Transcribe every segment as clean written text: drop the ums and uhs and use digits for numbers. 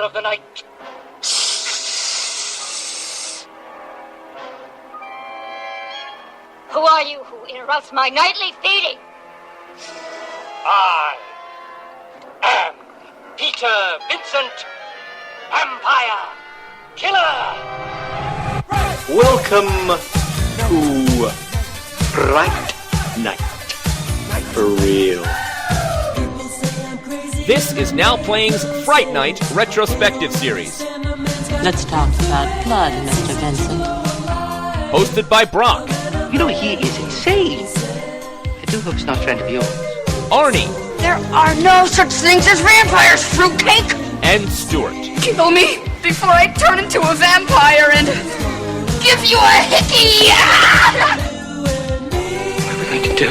of the night. Who are you who interrupts my nightly feeding? I am Peter Vincent, Vampire Killer. Welcome to Fright Night. For real. This is Now Playing's Fright Night retrospective series. Let's talk about blood, Mr. Vincent. Hosted by Brock. You know, he is insane. I do hope it's not a friend of yours. Arnie. There are no such things as vampires, fruitcake! And Stuart. Kill me before I turn into a vampire and give you a hickey! What are we going to do?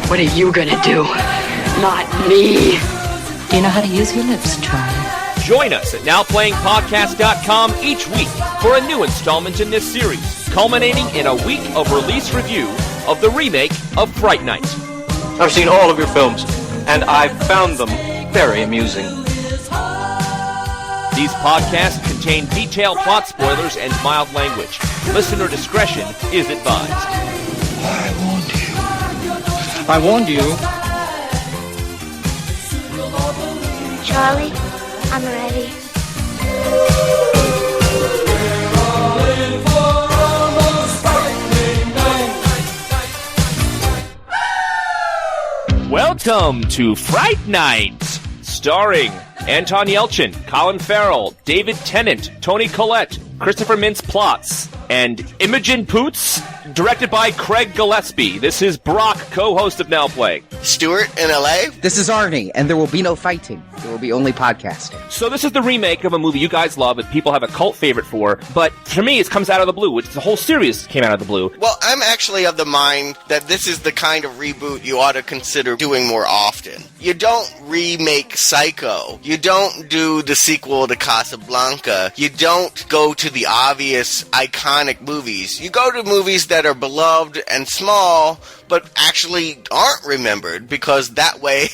What are you gonna do? Not me. Do you know how to use your lips, Charlie? Join us at NowPlayingPodcast.com each week for a new installment in this series, culminating in a week of release review of the remake of Fright Night. I've seen all of your films, and I've found them very amusing. These podcasts contain detailed plot spoilers and mild language. Listener discretion is advised. I warned you. Charlie, I'm ready. Welcome to Fright Night, starring Anton Yelchin, Colin Farrell, David Tennant, Toni Collette, Christopher Mintz-Plasse, and Imogen Poots, directed by Craig Gillespie. This is Brock, co-host of Now Playing. Stuart in LA. This is Arnie, and there will be no fighting. There will be only podcasting. So this is the remake of a movie you guys love and people have a cult favorite for, but for me it comes out of the blue, which the whole series came out of the blue. Well, I'm actually of the mind that this is the kind of reboot you ought to consider doing more often. You don't remake Psycho. You don't do the sequel to Casablanca. You don't go to the obvious, iconic movies. You go to movies that are beloved and small, but actually aren't remembered, because that way,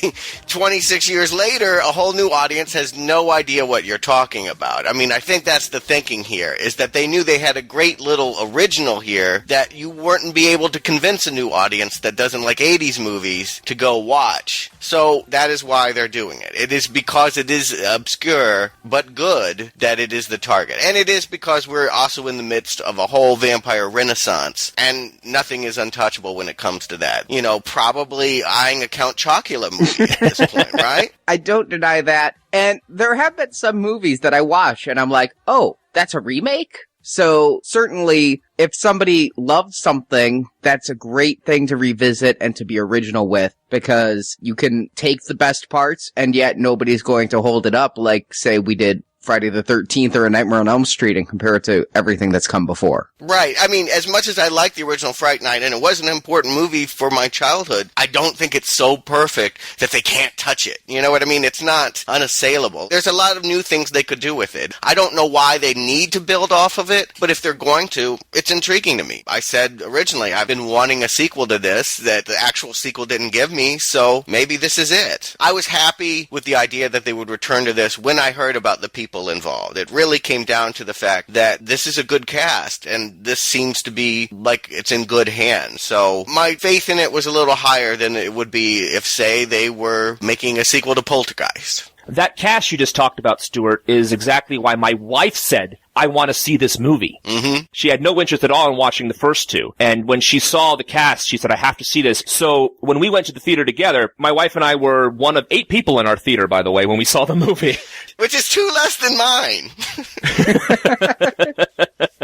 26 years later, a whole new audience has no idea what you're talking about. I mean, I think that's the thinking here, is that they knew they had a great little original here that you wouldn't be able to convince a new audience that doesn't like 80s movies to go watch. So that is why they're doing it. It is because it is obscure, but good, that it is the target. And it is because we're also in the midst of a whole vampire renaissance, and nothing is untouchable when it comes to that. You know, probably eyeing a Count Chocula movie at this point, right? I don't deny that. And there have been some movies that I watch, and I'm like, oh, that's a remake? So certainly, if somebody loves something, that's a great thing to revisit and to be original with, because you can take the best parts, and yet nobody's going to hold it up like, say, we did Friday the 13th or A Nightmare on Elm Street and compare it to everything that's come before. Right. I mean, as much as I like the original Fright Night, and it was an important movie for my childhood, I don't think it's so perfect that they can't touch it. You know what I mean? It's not unassailable. There's a lot of new things they could do with it. I don't know why they need to build off of it, but if they're going to, it's intriguing to me. I said originally, I've been wanting a sequel to this that the actual sequel didn't give me, so maybe this is it. I was happy with the idea that they would return to this when I heard about the people involved. It really came down to the fact that this is a good cast, and this seems to be like it's in good hands. So my faith in it was a little higher than it would be if, say, they were making a sequel to Poltergeist. That cast you just talked about, Stuart, is exactly why my wife said, I want to see this movie. Mm-hmm. She had no interest at all in watching the first two. And when she saw the cast, she said, I have to see this. So when we went to the theater together, my wife and I were one of 8 people in our theater, by the way, when we saw the movie. Which is 2 less than mine.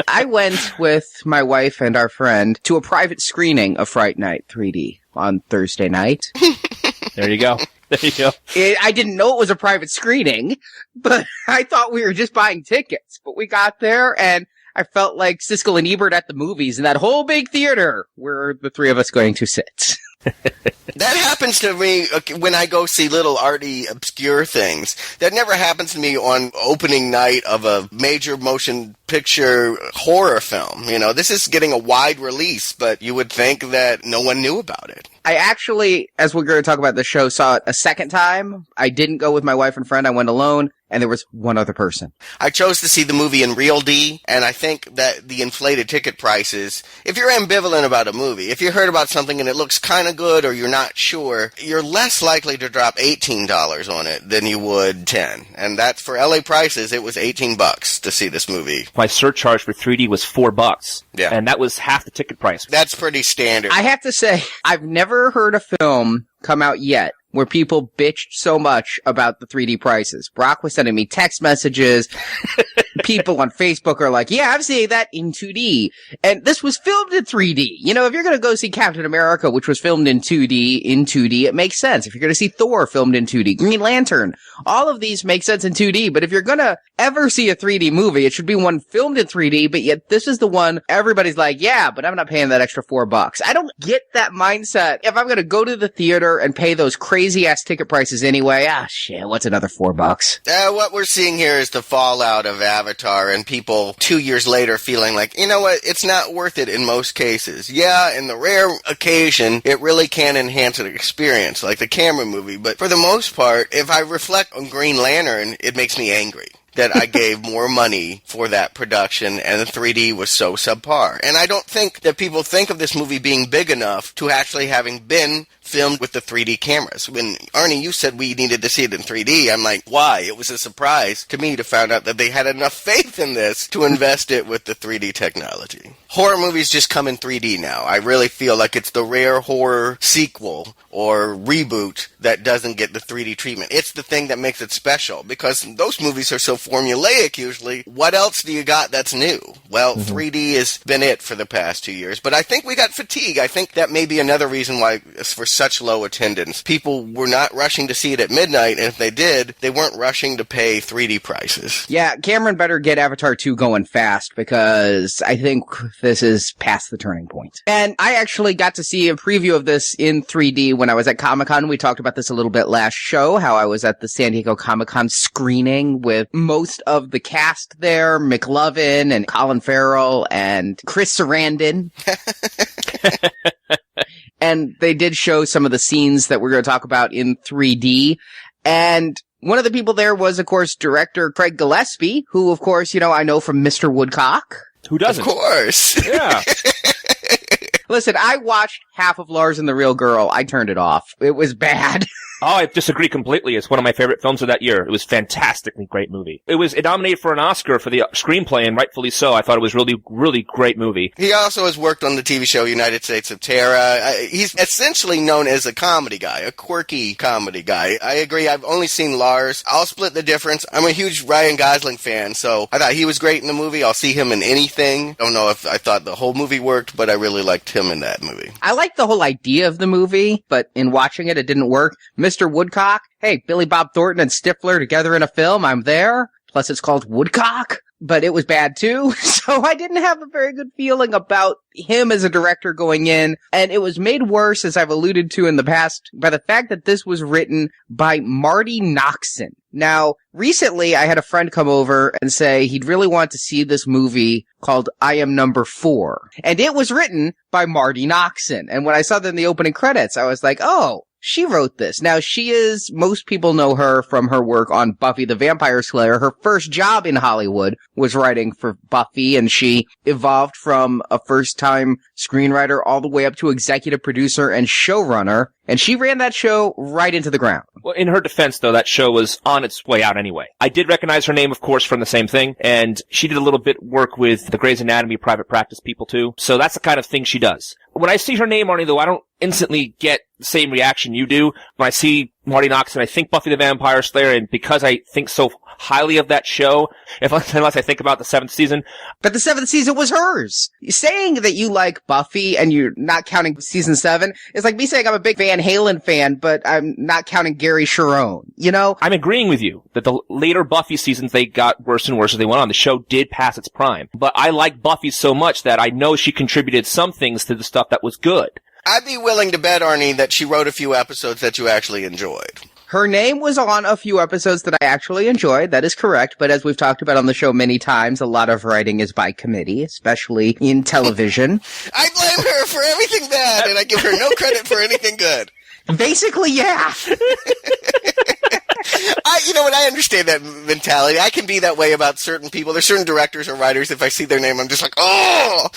I went with my wife and our friend to a private screening of Fright Night 3D on Thursday night. There you go. There you go. I didn't know it was a private screening, but I thought we were just buying tickets. But we got there, and I felt like Siskel and Ebert at the movies in that whole big theater where the 3 of us going to sit. That happens to me when I go see little arty, obscure things. That never happens to me on opening night of a major motion picture horror film. You know, this is getting a wide release, but you would think that no one knew about it. I actually, as we're going to talk about the show, saw it a second time. I didn't go with my wife and friend. I went alone. and there was one other person. I chose to see the movie in real D, and I think that the inflated ticket prices, if you're ambivalent about a movie, if you heard about something and it looks kind of good or you're not sure, you're less likely to drop $18 on it than you would $10. And that's for LA prices, it was $18 to see this movie. My surcharge for 3D was $4. Yeah. And that was half the ticket price. That's pretty standard. I have to say, I've never heard a film come out yet where people bitched so much about the 3D prices. Brock was sending me text messages. People on Facebook are like, yeah, I'm seeing that in 2D. And this was filmed in 3D. You know, if you're going to go see Captain America, which was filmed in 2D, it makes sense. If you're going to see Thor filmed in 2D, Green Lantern, all of these make sense in 2D. But if you're going to ever see a 3D movie, it should be one filmed in 3D. But yet this is the one everybody's like, yeah, but I'm not paying that extra $4. I don't get that mindset. If I'm going to go to the theater and pay those crazy ass ticket prices anyway, shit, what's another $4? What we're seeing here is the fallout of Avatar and people 2 years later feeling like, you know what, it's not worth it in most cases. Yeah, in the rare occasion, it really can enhance an experience, like the camera movie, but for the most part, if I reflect on Green Lantern, it makes me angry that I gave more money for that production and the 3D was so subpar. And I don't think that people think of this movie being big enough to actually having been filmed with the 3D cameras. When, Arnie, you said we needed to see it in 3D, I'm like, why? It was a surprise to me to find out that they had enough faith in this to invest it with the 3D technology. Horror movies just come in 3D now. I really feel like it's the rare horror sequel or reboot that doesn't get the 3D treatment. It's the thing that makes it special, because those movies are so formulaic usually. What else do you got that's new? Well, 3D has been it for the past 2 years, but I think we got fatigue. I think that may be another reason why for such low attendance. People were not rushing to see it at midnight, and if they did, they weren't rushing to pay 3D prices. Yeah, Cameron better get Avatar 2 going fast, because I think this is past the turning point. And I actually got to see a preview of this in 3D when I was at Comic-Con. We talked about this a little bit last show, how I was at the San Diego Comic-Con screening with most of the cast there, McLovin and Colin Farrell and Chris Sarandon. And they did show some of the scenes that we're going to talk about in 3D. And one of the people there was, of course, director Craig Gillespie, who, of course, you know, I know from Mr. Woodcock. Who doesn't? Of course. Yeah. Listen, I watched half of Lars and the Real Girl. I turned it off. It was bad. Oh, I disagree completely. It's one of my favorite films of that year. It was a fantastically great movie. It was nominated for an Oscar for the screenplay, and rightfully so. I thought it was really, really great movie. He also has worked on the TV show United States of Terror. He's essentially known as a comedy guy, a quirky comedy guy. I agree. I've only seen Lars. I'll split the difference. I'm a huge Ryan Gosling fan, so I thought he was great in the movie. I'll see him in anything. Don't know if I thought the whole movie worked, but I really liked him in that movie. I liked the whole idea of the movie, but in watching it, it didn't work. Mr. Woodcock, hey, Billy Bob Thornton and Stifler together in a film, I'm there. Plus it's called Woodcock, but it was bad too. So I didn't have a very good feeling about him as a director going in. And it was made worse, as I've alluded to in the past, by the fact that this was written by Marti Noxon. Now, recently I had a friend come over and say he'd really want to see this movie called I Am Number 4. And it was written by Marti Noxon. And when I saw that in the opening credits, I was like, oh, she wrote this. Now, most people know her from her work on Buffy the Vampire Slayer. Her first job in Hollywood was writing for Buffy, and she evolved from a first-time screenwriter all the way up to executive producer and showrunner. And she ran that show right into the ground. Well, in her defense, though, that show was on its way out anyway. I did recognize her name, of course, from the same thing, and she did a little bit work with the Grey's Anatomy private practice people, too. So that's the kind of thing she does. When I see her name, Arnie, though, I don't instantly get the same reaction you do. When I see Marti Noxon, I think Buffy the Vampire Slayer, and because I think so highly of that show, unless I think about the 7th season. But the 7th season was hers. Saying that you like Buffy and you're not counting season 7 is like me saying I'm a big Van Halen fan, but I'm not counting Gary Cherone, you know? I'm agreeing with you that the later Buffy seasons, they got worse and worse as they went on. The show did pass its prime. But I like Buffy so much that I know she contributed some things to the stuff that was good. I'd be willing to bet, Arnie, that she wrote a few episodes that you actually enjoyed. Her name was on a few episodes that I actually enjoyed. That is correct. But as we've talked about on the show many times, a lot of writing is by committee, especially in television. I blame her for everything bad, and I give her no credit for anything good. Basically, yeah. I You know what? I understand that mentality. I can be that way about certain people. There's certain directors or writers, if I see their name, I'm just like, oh!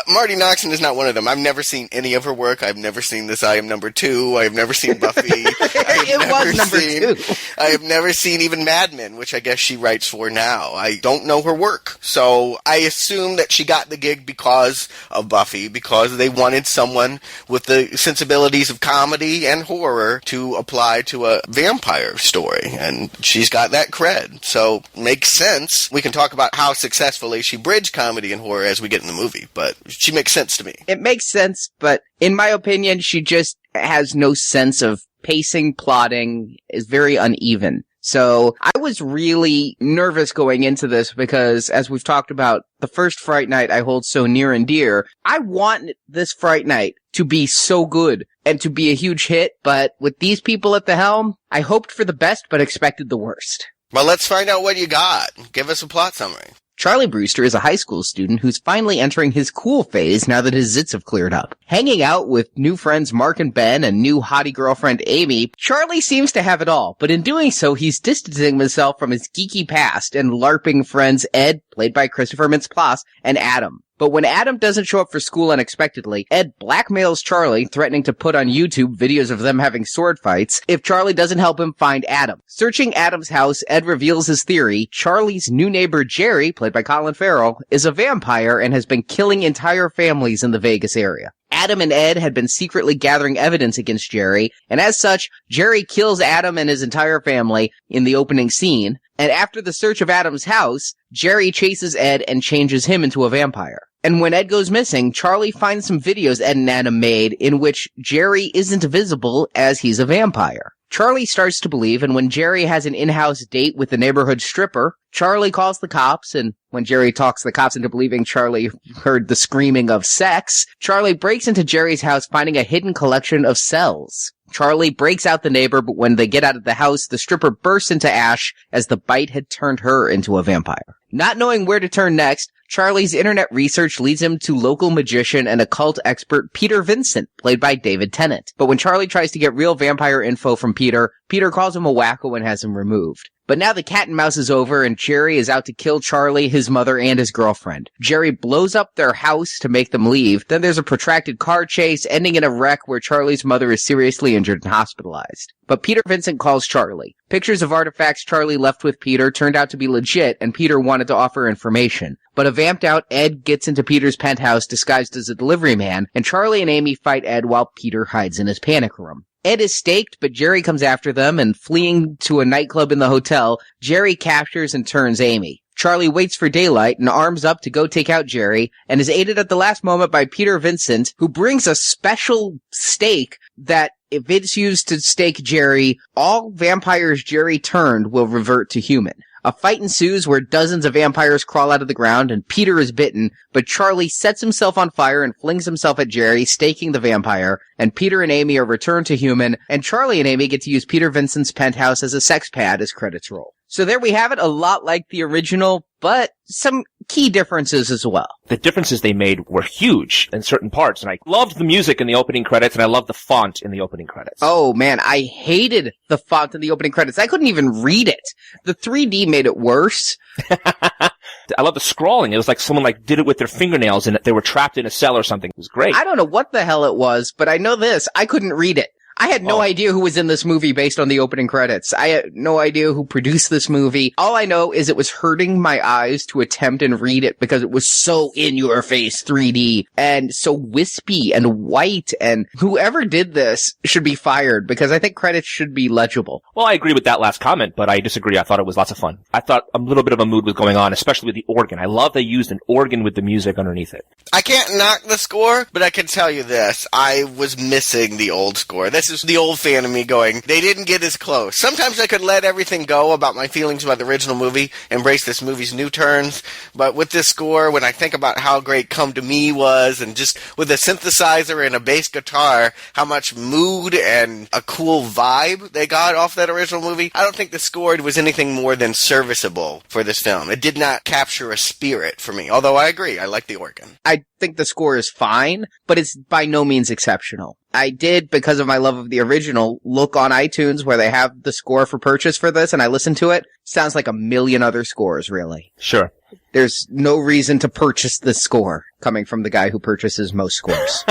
Marti Noxon is not one of them. I've never seen any of her work. I've never seen this I Am Number 2. I've never seen Buffy. It was number 2. I have never seen even Mad Men, which I guess she writes for now. I don't know her work. So I assume that she got the gig because of Buffy, because they wanted someone with the sensibilities of comedy and horror to apply to a vampire story. And she's got that cred. So makes sense. We can talk about how successfully she bridged comedy and horror as we get in the movie, but she makes sense to me. It makes sense, but in my opinion, she just has no sense of pacing, plotting, is very uneven. So I was really nervous going into this because, as we've talked about, the first Fright Night I hold so near and dear. I want this Fright Night to be so good and to be a huge hit, but with these people at the helm, I hoped for the best but expected the worst. Well, let's find out what you got. Give us a plot summary. Charlie Brewster is a high school student who's finally entering his cool phase now that his zits have cleared up. Hanging out with new friends Mark and Ben and new hottie girlfriend Amy, Charlie seems to have it all, but in doing so, he's distancing himself from his geeky past and LARPing friends Ed, played by Christopher Mintz-Plasse, and Adam. But when Adam doesn't show up for school unexpectedly, Ed blackmails Charlie, threatening to put on YouTube videos of them having sword fights if Charlie doesn't help him find Adam. Searching Adam's house, Ed reveals his theory. Charlie's new neighbor Jerry, played by Colin Farrell, is a vampire and has been killing entire families in the Vegas area. Adam and Ed had been secretly gathering evidence against Jerry, and as such, Jerry kills Adam and his entire family in the opening scene, and after the search of Adam's house, Jerry chases Ed and changes him into a vampire. And when Ed goes missing, Charlie finds some videos Ed and Adam made in which Jerry isn't visible as he's a vampire. Charlie starts to believe, and when Jerry has an in-house date with the neighborhood stripper, Charlie calls the cops, and when Jerry talks the cops into believing Charlie heard the screaming of sex, Charlie breaks into Jerry's house finding a hidden collection of cells. Charlie breaks out the neighbor, but when they get out of the house, the stripper bursts into ash as the bite had turned her into a vampire. Not knowing where to turn next, Charlie's internet research leads him to local magician and occult expert Peter Vincent, played by David Tennant. But when Charlie tries to get real vampire info from Peter, Peter calls him a wacko and has him removed. But now the cat and mouse is over and Jerry is out to kill Charlie, his mother, and his girlfriend. Jerry blows up their house to make them leave. Then there's a protracted car chase ending in a wreck where Charlie's mother is seriously injured and hospitalized. But Peter Vincent calls Charlie. Pictures of artifacts Charlie left with Peter turned out to be legit and Peter wanted to offer information. But a vamped out Ed gets into Peter's penthouse disguised as a delivery man and Charlie and Amy fight Ed while Peter hides in his panic room. Ed is staked, but Jerry comes after them, and fleeing to a nightclub in the hotel, Jerry captures and turns Amy. Charlie waits for daylight and arms up to go take out Jerry, and is aided at the last moment by Peter Vincent, who brings a special stake that, if it's used to stake Jerry, all vampires Jerry turned will revert to human. A fight ensues where dozens of vampires crawl out of the ground and Peter is bitten, but Charlie sets himself on fire and flings himself at Jerry, staking the vampire, and Peter and Amy are returned to human, and Charlie and Amy get to use Peter Vincent's penthouse as a sex pad as credits roll. So there we have it, a lot like the original, but some key differences as well. The differences they made were huge in certain parts, and I loved the music in the opening credits, and I loved the font in the opening credits. Oh man, I hated the font in the opening credits. I couldn't even read it. The 3D made it worse. I love the scrawling. It was like someone did it with their fingernails and they were trapped in a cell or something. It was great. I don't know what the hell it was, but I know this. I couldn't read it. I had no idea who was in this movie based on the opening credits. I had no idea who produced this movie. All I know is it was hurting my eyes to attempt and read it because it was so in-your-face 3D and so wispy and white, and whoever did this should be fired because I think credits should be legible. Well, I agree with that last comment, but I disagree. I thought it was lots of fun. I thought a little bit of a mood was going on, especially with the organ. I love they used an organ with the music underneath it. I can't knock the score, but I can tell you this. I was missing the old score. This is the old fan of me going, they didn't get as close. Sometimes I could let everything go about my feelings about the original movie, embrace this movie's new turns, but with this score, when I think about how great Come to Me was, and just with a synthesizer and a bass guitar, how much mood and a cool vibe they got off that original movie, I don't think the score was anything more than serviceable for this film. It did not capture a spirit for me, although I agree, I like the organ. I think the score is fine, but it's by no means exceptional. I did, because of my love of the original, look on iTunes where they have the score for purchase for this, and I listened to it. Sounds like a million other scores, really. Sure. There's no reason to purchase this score, coming from the guy who purchases most scores.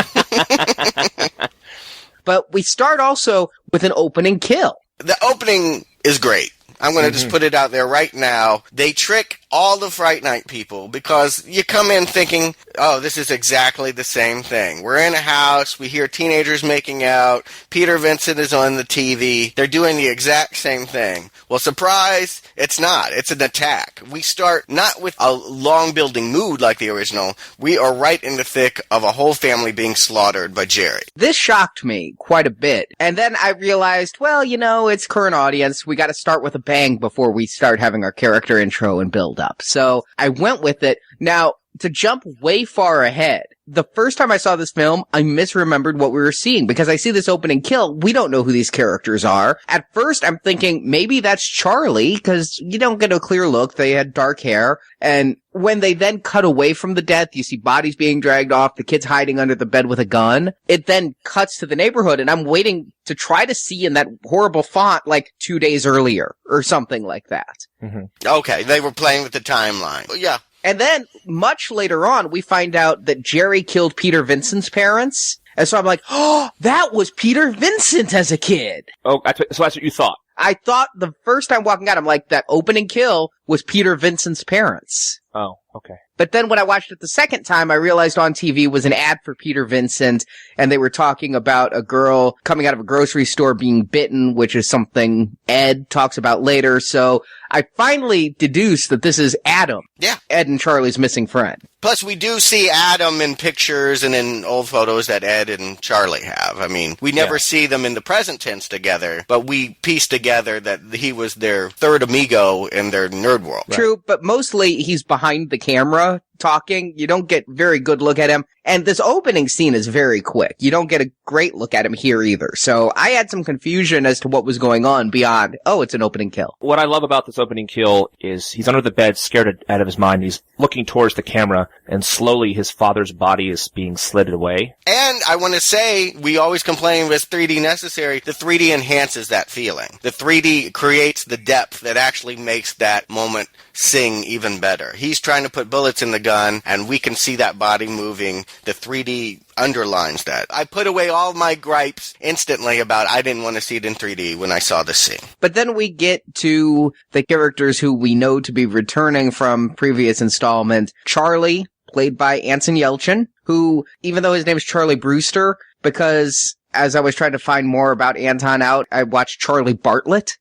But we start also with an opening kill. The opening is great. I'm going to just put it out there right now. They trick all the Fright Night people because you come in thinking, oh, this is exactly the same thing. We're in a house. We hear teenagers making out. Peter Vincent is on the TV. They're doing the exact same thing. Well, surprise, it's not. It's an attack. We start not with a long-building mood like the original. We are right in the thick of a whole family being slaughtered by Jerry. This shocked me quite a bit. And then I realized, well, it's current audience. We got to start with a bang before we start having our character intro and build up. So I went with it. Now, to jump way far ahead, the first time I saw this film, I misremembered what we were seeing because I see this opening kill. We don't know who these characters are. At first, I'm thinking maybe that's Charlie because you don't get a clear look. They had dark hair. And when they then cut away from the death, you see bodies being dragged off, the kid's hiding under the bed with a gun. It then cuts to the neighborhood, and I'm waiting to try to see in that horrible font like 2 days earlier or something like that. Mm-hmm. Okay, they were playing with the timeline. Yeah. And then, much later on, we find out that Jerry killed Peter Vincent's parents. And so I'm like, oh, that was Peter Vincent as a kid. Oh, so that's what you thought? I thought the first time walking out, I'm like, that opening kill was Peter Vincent's parents. Oh, okay. But then when I watched it the second time, I realized on TV was an ad for Peter Vincent, and they were talking about a girl coming out of a grocery store being bitten, which is something Ed talks about later. So I finally deduced that this is Adam. Yeah. Ed and Charlie's missing friend. Plus, we do see Adam in pictures and in old photos that Ed and Charlie have. I mean, we never see them in the present tense together, but we piece together that he was their third amigo in their nerd world. Right. True, but mostly he's behind the camera talking. You don't get very good look at him. And this opening scene is very quick. You don't get a great look at him here either. So I had some confusion as to what was going on beyond, oh, it's an opening kill. What I love about this opening kill is he's under the bed, scared out of his mind. He's looking towards the camera, and slowly his father's body is being slid away. And I want to say, we always complain with 3D necessary. The 3D enhances that feeling. The 3D creates the depth that actually makes that moment sing even better. He's trying to put bullets in the gun, and we can see that body moving. The 3D underlines that. I put away all my gripes instantly about I didn't want to see it in 3D when I saw the scene. But then we get to the characters who we know to be returning from previous installment. Charlie, played by Anton Yelchin, who, even though his name is Charlie Brewster, because as I was trying to find more about Anton out, I watched Charlie Bartlett.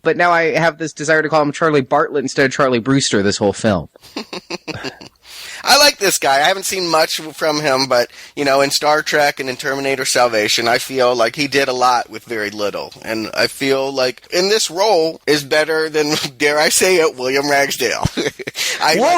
But now I have this desire to call him Charlie Bartlett instead of Charlie Brewster this whole film. I like this guy. I haven't seen much from him, but, in Star Trek and in Terminator Salvation, I feel like he did a lot with very little. And I feel like in this role is better than, dare I say it, William Ragsdale.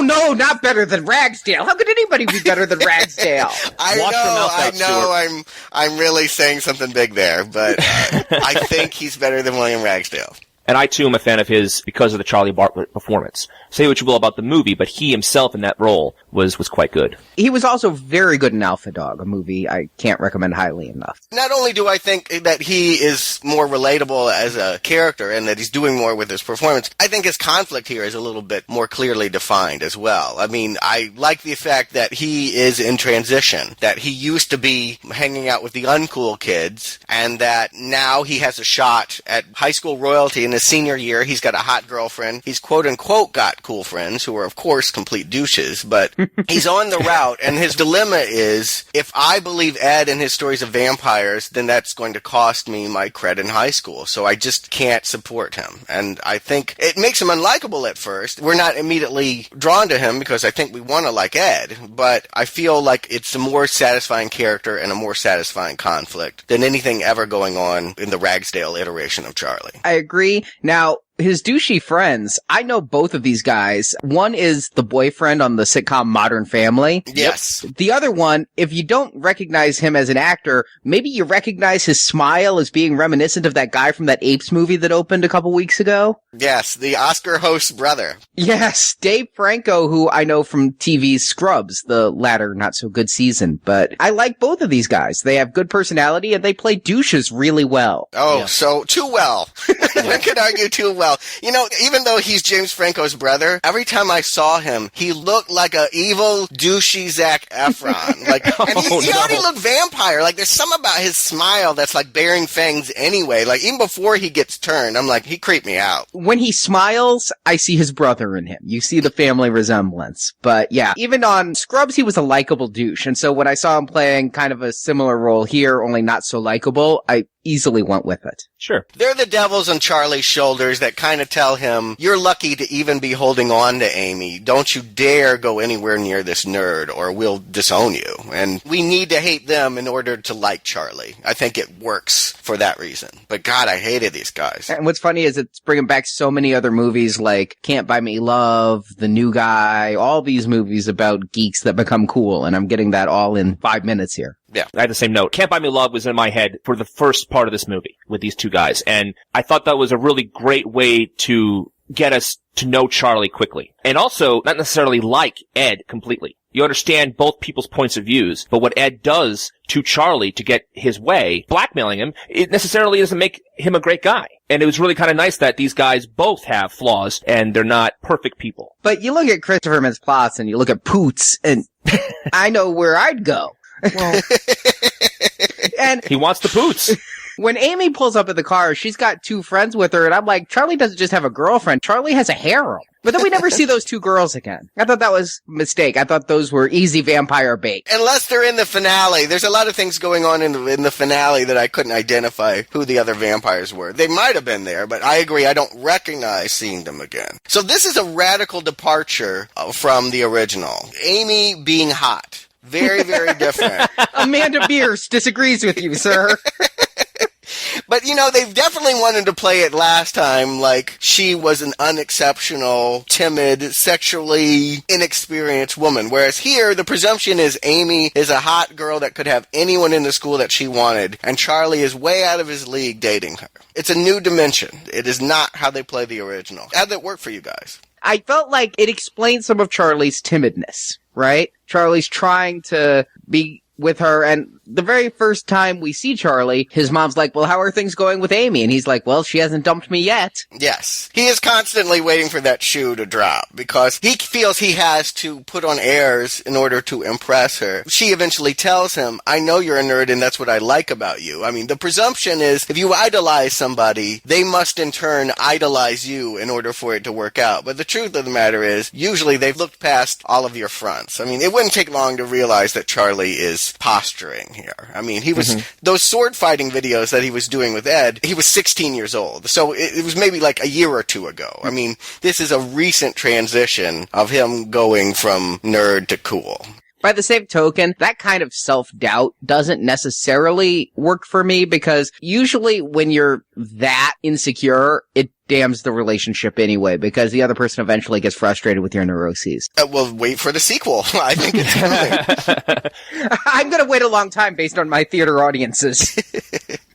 No, not better than Ragsdale. How could anybody be better than Ragsdale? I know, I'm really saying something big there, but I think he's better than William Ragsdale. And I, too, am a fan of his because of the Charlie Bartlett performance. Say what you will about the movie, but he himself in that role was quite good. He was also very good in Alpha Dog, a movie I can't recommend highly enough. Not only do I think that he is more relatable as a character and that he's doing more with his performance, I think his conflict here is a little bit more clearly defined as well. I mean, I like the fact that he is in transition, that he used to be hanging out with the uncool kids, and that now he has a shot at high school royalty in his senior year. He's got a hot girlfriend. He's quote-unquote got cool friends who are, of course, complete douches, but he's on the route, and his dilemma is, if I believe Ed and his stories of vampires, then that's going to cost me my cred in high school, so I just can't support him. And I think it makes him unlikable at first. We're not immediately drawn to him because I think we want to like Ed, but I feel like it's a more satisfying character and a more satisfying conflict than anything ever going on in the Ragsdale iteration of Charlie. I agree. Now, his douchey friends, I know both of these guys. One is the boyfriend on the sitcom Modern Family. Yes. The other one, if you don't recognize him as an actor, maybe you recognize his smile as being reminiscent of that guy from that Apes movie that opened a couple weeks ago. Yes, the Oscar host's brother. Yes, Dave Franco, who I know from TV's Scrubs, the latter not so good season. But I like both of these guys. They have good personality and they play douches really well. Oh, so too well. One could argue too well. You know, even though he's James Franco's brother, every time I saw him, he looked like a evil, douchey Zac Efron. Like, and he already looked vampire. Like, there's something about his smile that's like bearing fangs anyway. Like, even before he gets turned, I'm like, he creeped me out. When he smiles, I see his brother in him. You see the family resemblance. But yeah, even on Scrubs, he was a likable douche. And so when I saw him playing kind of a similar role here, only not so likable, I easily went with it. Sure. They're the devils on Charlie's shoulders that kind of tell him, you're lucky to even be holding on to Amy. Don't you dare go anywhere near this nerd or we'll disown you. And we need to hate them in order to like Charlie. I think it works for that reason. But God, I hated these guys. And what's funny is it's bringing back so many other movies like Can't Buy Me Love, The New Guy, all these movies about geeks that become cool. And I'm getting that all in 5 minutes here. Yeah. I had the same note. Can't Buy Me Love was in my head for the first part of this movie with these two guys. And I thought that was a really great way to get us to know Charlie quickly. And also, not necessarily like Ed completely. You understand both people's points of views, but what Ed does to Charlie to get his way, blackmailing him, it necessarily doesn't make him a great guy. And it was really kind of nice that these guys both have flaws and they're not perfect people. But you look at Christopher Mintz-Plasse and you look at Poots and I know where I'd go. Well, and he wants the poots. When Amy pulls up in the car, she's got two friends with her, and I'm like, Charlie doesn't just have a girlfriend. Charlie has a harem. But then we never see those two girls again. I thought that was a mistake. I thought those were easy vampire bait. Unless they're in the finale. There's a lot of things going on in the finale that I couldn't identify who the other vampires were. They might have been there, but I agree, I don't recognize seeing them again. So this is a radical departure from the original. Amy being hot. Very, very different. Amanda Bierce disagrees with you, sir. But, you know, they've definitely wanted to play it last time like she was an unexceptional, timid, sexually inexperienced woman. Whereas here, the presumption is Amy is a hot girl that could have anyone in the school that she wanted, and Charlie is way out of his league dating her. It's a new dimension. It is not how they play the original. How'd that work for you guys? I felt like it explained some of Charlie's timidness, right? Charlie's trying to be with her, and the very first time we see Charlie, his mom's like, well, how are things going with Amy? And he's like, well, she hasn't dumped me yet. Yes. He is constantly waiting for that shoe to drop because he feels he has to put on airs in order to impress her. She eventually tells him, I know you're a nerd and that's what I like about you. I mean, the presumption is if you idolize somebody, they must in turn idolize you in order for it to work out. But the truth of the matter is, usually they've looked past all of your fronts. I mean, it wouldn't take long to realize that Charlie is posturing here. I mean, he was, those sword fighting videos that he was doing with Ed, he was 16 years old. So it was maybe like a year or two ago. I mean, this is a recent transition of him going from nerd to cool. By the same token, that kind of self-doubt doesn't necessarily work for me because usually when you're that insecure, it damns the relationship anyway because the other person eventually gets frustrated with your neuroses. Well, wait for the sequel. I think it's coming. I'm going to wait a long time based on my theater audiences.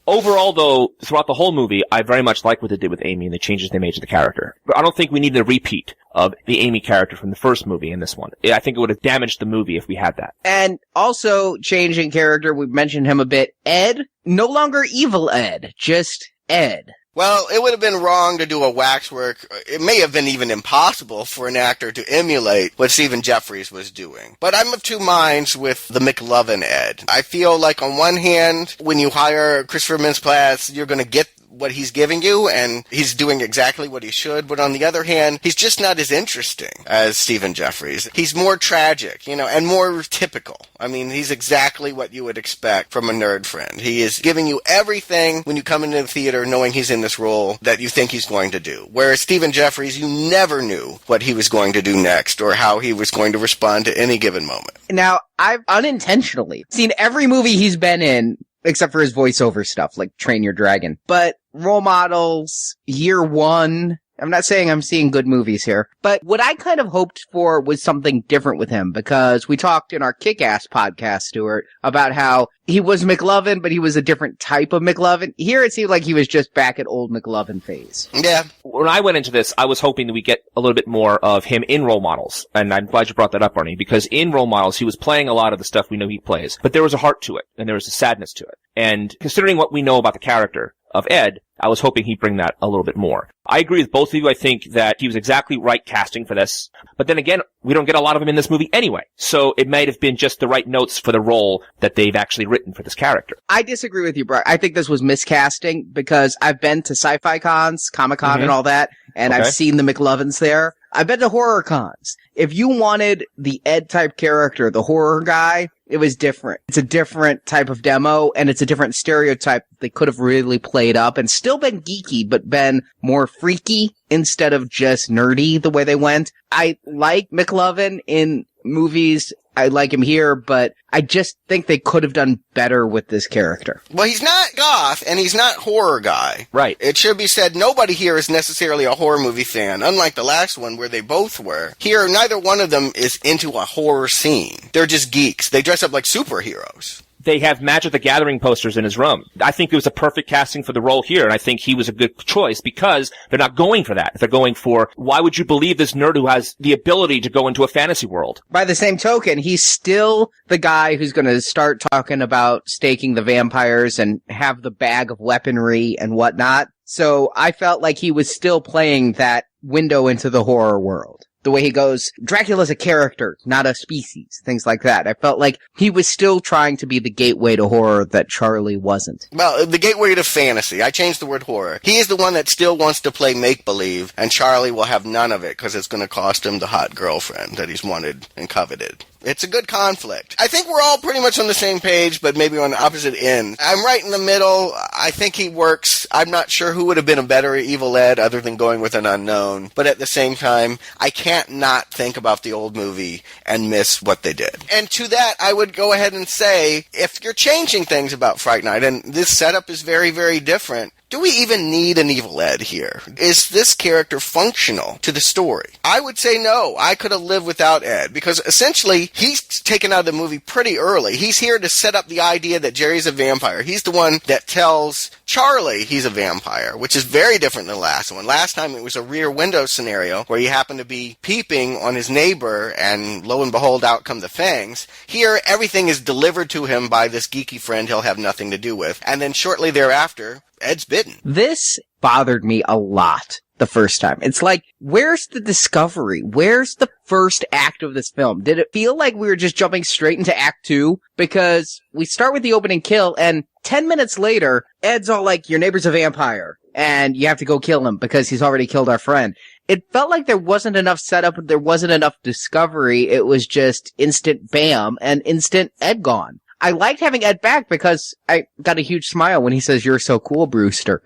Overall, though, throughout the whole movie, I very much like what they did with Amy and the changes they made to the character. But I don't think we need a repeat of the Amy character from the first movie in this one. I think it would have damaged the movie if we had that. And also, changing character, we've mentioned him a bit. Ed, no longer evil Ed, just Ed. Well, it would have been wrong to do a waxwork. It may have been even impossible for an actor to emulate what Stephen Jeffries was doing. But I'm of two minds with the McLovin Ed. I feel like on one hand, when you hire Christopher Mintz-Plasse, you're going to get what he's giving you, and he's doing exactly what he should. But on the other hand, he's just not as interesting as Stephen Jeffries. He's more tragic, you know, and more typical. I mean, he's exactly what you would expect from a nerd friend. He is giving you everything when you come into the theater knowing he's in this role that you think he's going to do. Whereas Stephen Jeffries, you never knew what he was going to do next or how he was going to respond to any given moment. Now, I've unintentionally seen every movie he's been in, except for his voiceover stuff, like Train Your Dragon. But Role Models, Year One, I'm not saying I'm seeing good movies here, but what I kind of hoped for was something different with him, because we talked in our Kick-Ass podcast, Stuart, about how he was McLovin, but he was a different type of McLovin. Here it seemed like he was just back at old McLovin phase. Yeah. When I went into this, I was hoping that we get a little bit more of him in role models. And I'm glad you brought that up, Arnie, because in role models, he was playing a lot of the stuff we know he plays. But there was a heart to it, and there was a sadness to it. And considering what we know about the character of Ed, I was hoping he'd bring that a little bit more. I agree with both of you. I think that he was exactly right casting for this. But then again, we don't get a lot of him in this movie anyway. So it might have been just the right notes for the role that they've actually written for this character. I disagree with you, Brock. I think this was miscasting because I've been to sci-fi cons, Comic-Con and all that, and I've seen the McLovins there. I've been to horror cons. If you wanted the Ed type character, the horror guy, it was different. It's a different type of demo, and it's a different stereotype that they could have really played up and still been geeky, but been more freaky instead of just nerdy the way they went. I like McLovin in movies. I like him here, but I just think they could have done better with this character. Well, he's not goth, and he's not horror guy. Right. It should be said, nobody here is necessarily a horror movie fan, unlike the last one where they both were. Here, neither one of them is into a horror scene. They're just geeks. They dress up like superheroes. They have Magic the Gathering posters in his room. I think it was a perfect casting for the role here, and I think he was a good choice because they're not going for that. They're going for, why would you believe this nerd who has the ability to go into a fantasy world? By the same token, he's still the guy who's going to start talking about staking the vampires and have the bag of weaponry and whatnot. So I felt like he was still playing that window into the horror world. The way he goes, Dracula's a character, not a species, things like that. I felt like he was still trying to be the gateway to horror that Charlie wasn't. Well, the gateway to fantasy. I changed the word horror. He is the one that still wants to play make-believe, and Charlie will have none of it because it's going to cost him the hot girlfriend that he's wanted and coveted. It's a good conflict. I think we're all pretty much on the same page, but maybe on opposite ends. I'm right in the middle. I think he works. I'm not sure who would have been a better Evil Ed other than going with an unknown. But at the same time, I can't not think about the old movie and miss what they did. And to that, I would go ahead and say, if you're changing things about Fright Night, and this setup is very, very different, do we even need an Evil Ed here? Is this character functional to the story? I would say no. I could have lived without Ed, because essentially, he's taken out of the movie pretty early. He's here to set up the idea that Jerry's a vampire. He's the one that tells Charlie he's a vampire, which is very different than the last one. Last time it was a rear window scenario where he happened to be peeping on his neighbor, and lo and behold, out come the fangs. Here, everything is delivered to him by this geeky friend he'll have nothing to do with. And then shortly thereafter, Ed's bitten. This bothered me a lot the first time. It's like, where's the discovery? Where's the first act of this film? Did it feel like we were just jumping straight into act 2? Because we start with the opening kill, and 10 minutes later, Ed's all like, your neighbor's a vampire, and you have to go kill him because he's already killed our friend. It felt like there wasn't enough setup, there wasn't enough discovery. It was just instant bam and instant Ed gone. I liked having Ed back because I got a huge smile when he says, you're so cool, Brewster.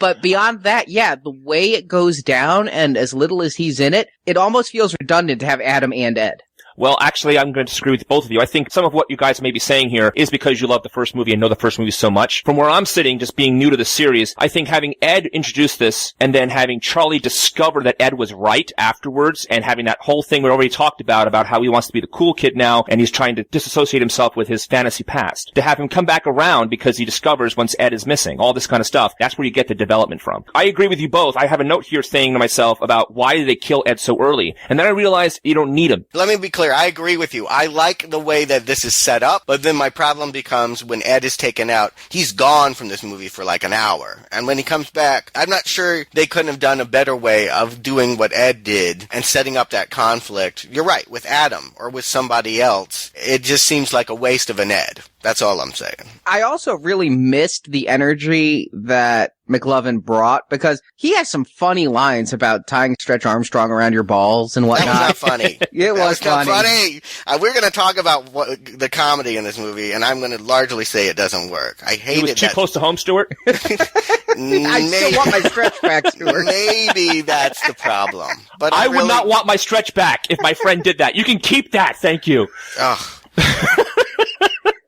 But beyond that, yeah, the way it goes down and as little as he's in it, it almost feels redundant to have Adam and Ed. Well, actually, I'm going to disagree with both of you. I think some of what you guys may be saying here is because you love the first movie and know the first movie so much. From where I'm sitting, just being new to the series, I think having Ed introduce this and then having Charlie discover that Ed was right afterwards and having that whole thing we already talked about how he wants to be the cool kid now and he's trying to disassociate himself with his fantasy past. To have him come back around because he discovers once Ed is missing, all this kind of stuff, that's where you get the development from. I agree with you both. I have a note here saying to myself about why did they kill Ed so early? And then I realized you don't need him. Let me be clear. I agree with you. I like the way that this is set up, but then my problem becomes when Ed is taken out, he's gone from this movie for like an hour. And when he comes back, I'm not sure they couldn't have done a better way of doing what Ed did and setting up that conflict. You're right, with Adam or with somebody else. It just seems like a waste of an Ed. That's all I'm saying. I also really missed the energy that McLovin brought because he has some funny lines about tying Stretch Armstrong around your balls and whatnot. That was not funny. It was not funny. We're going to talk about the comedy in this movie, and I'm going to largely say it doesn't work. I hated it. Was too close to home, Stuart? I still want my stretch back, Stuart. Maybe that's the problem. But I would not want my stretch back if my friend did that. You can keep that. Thank you. Ugh.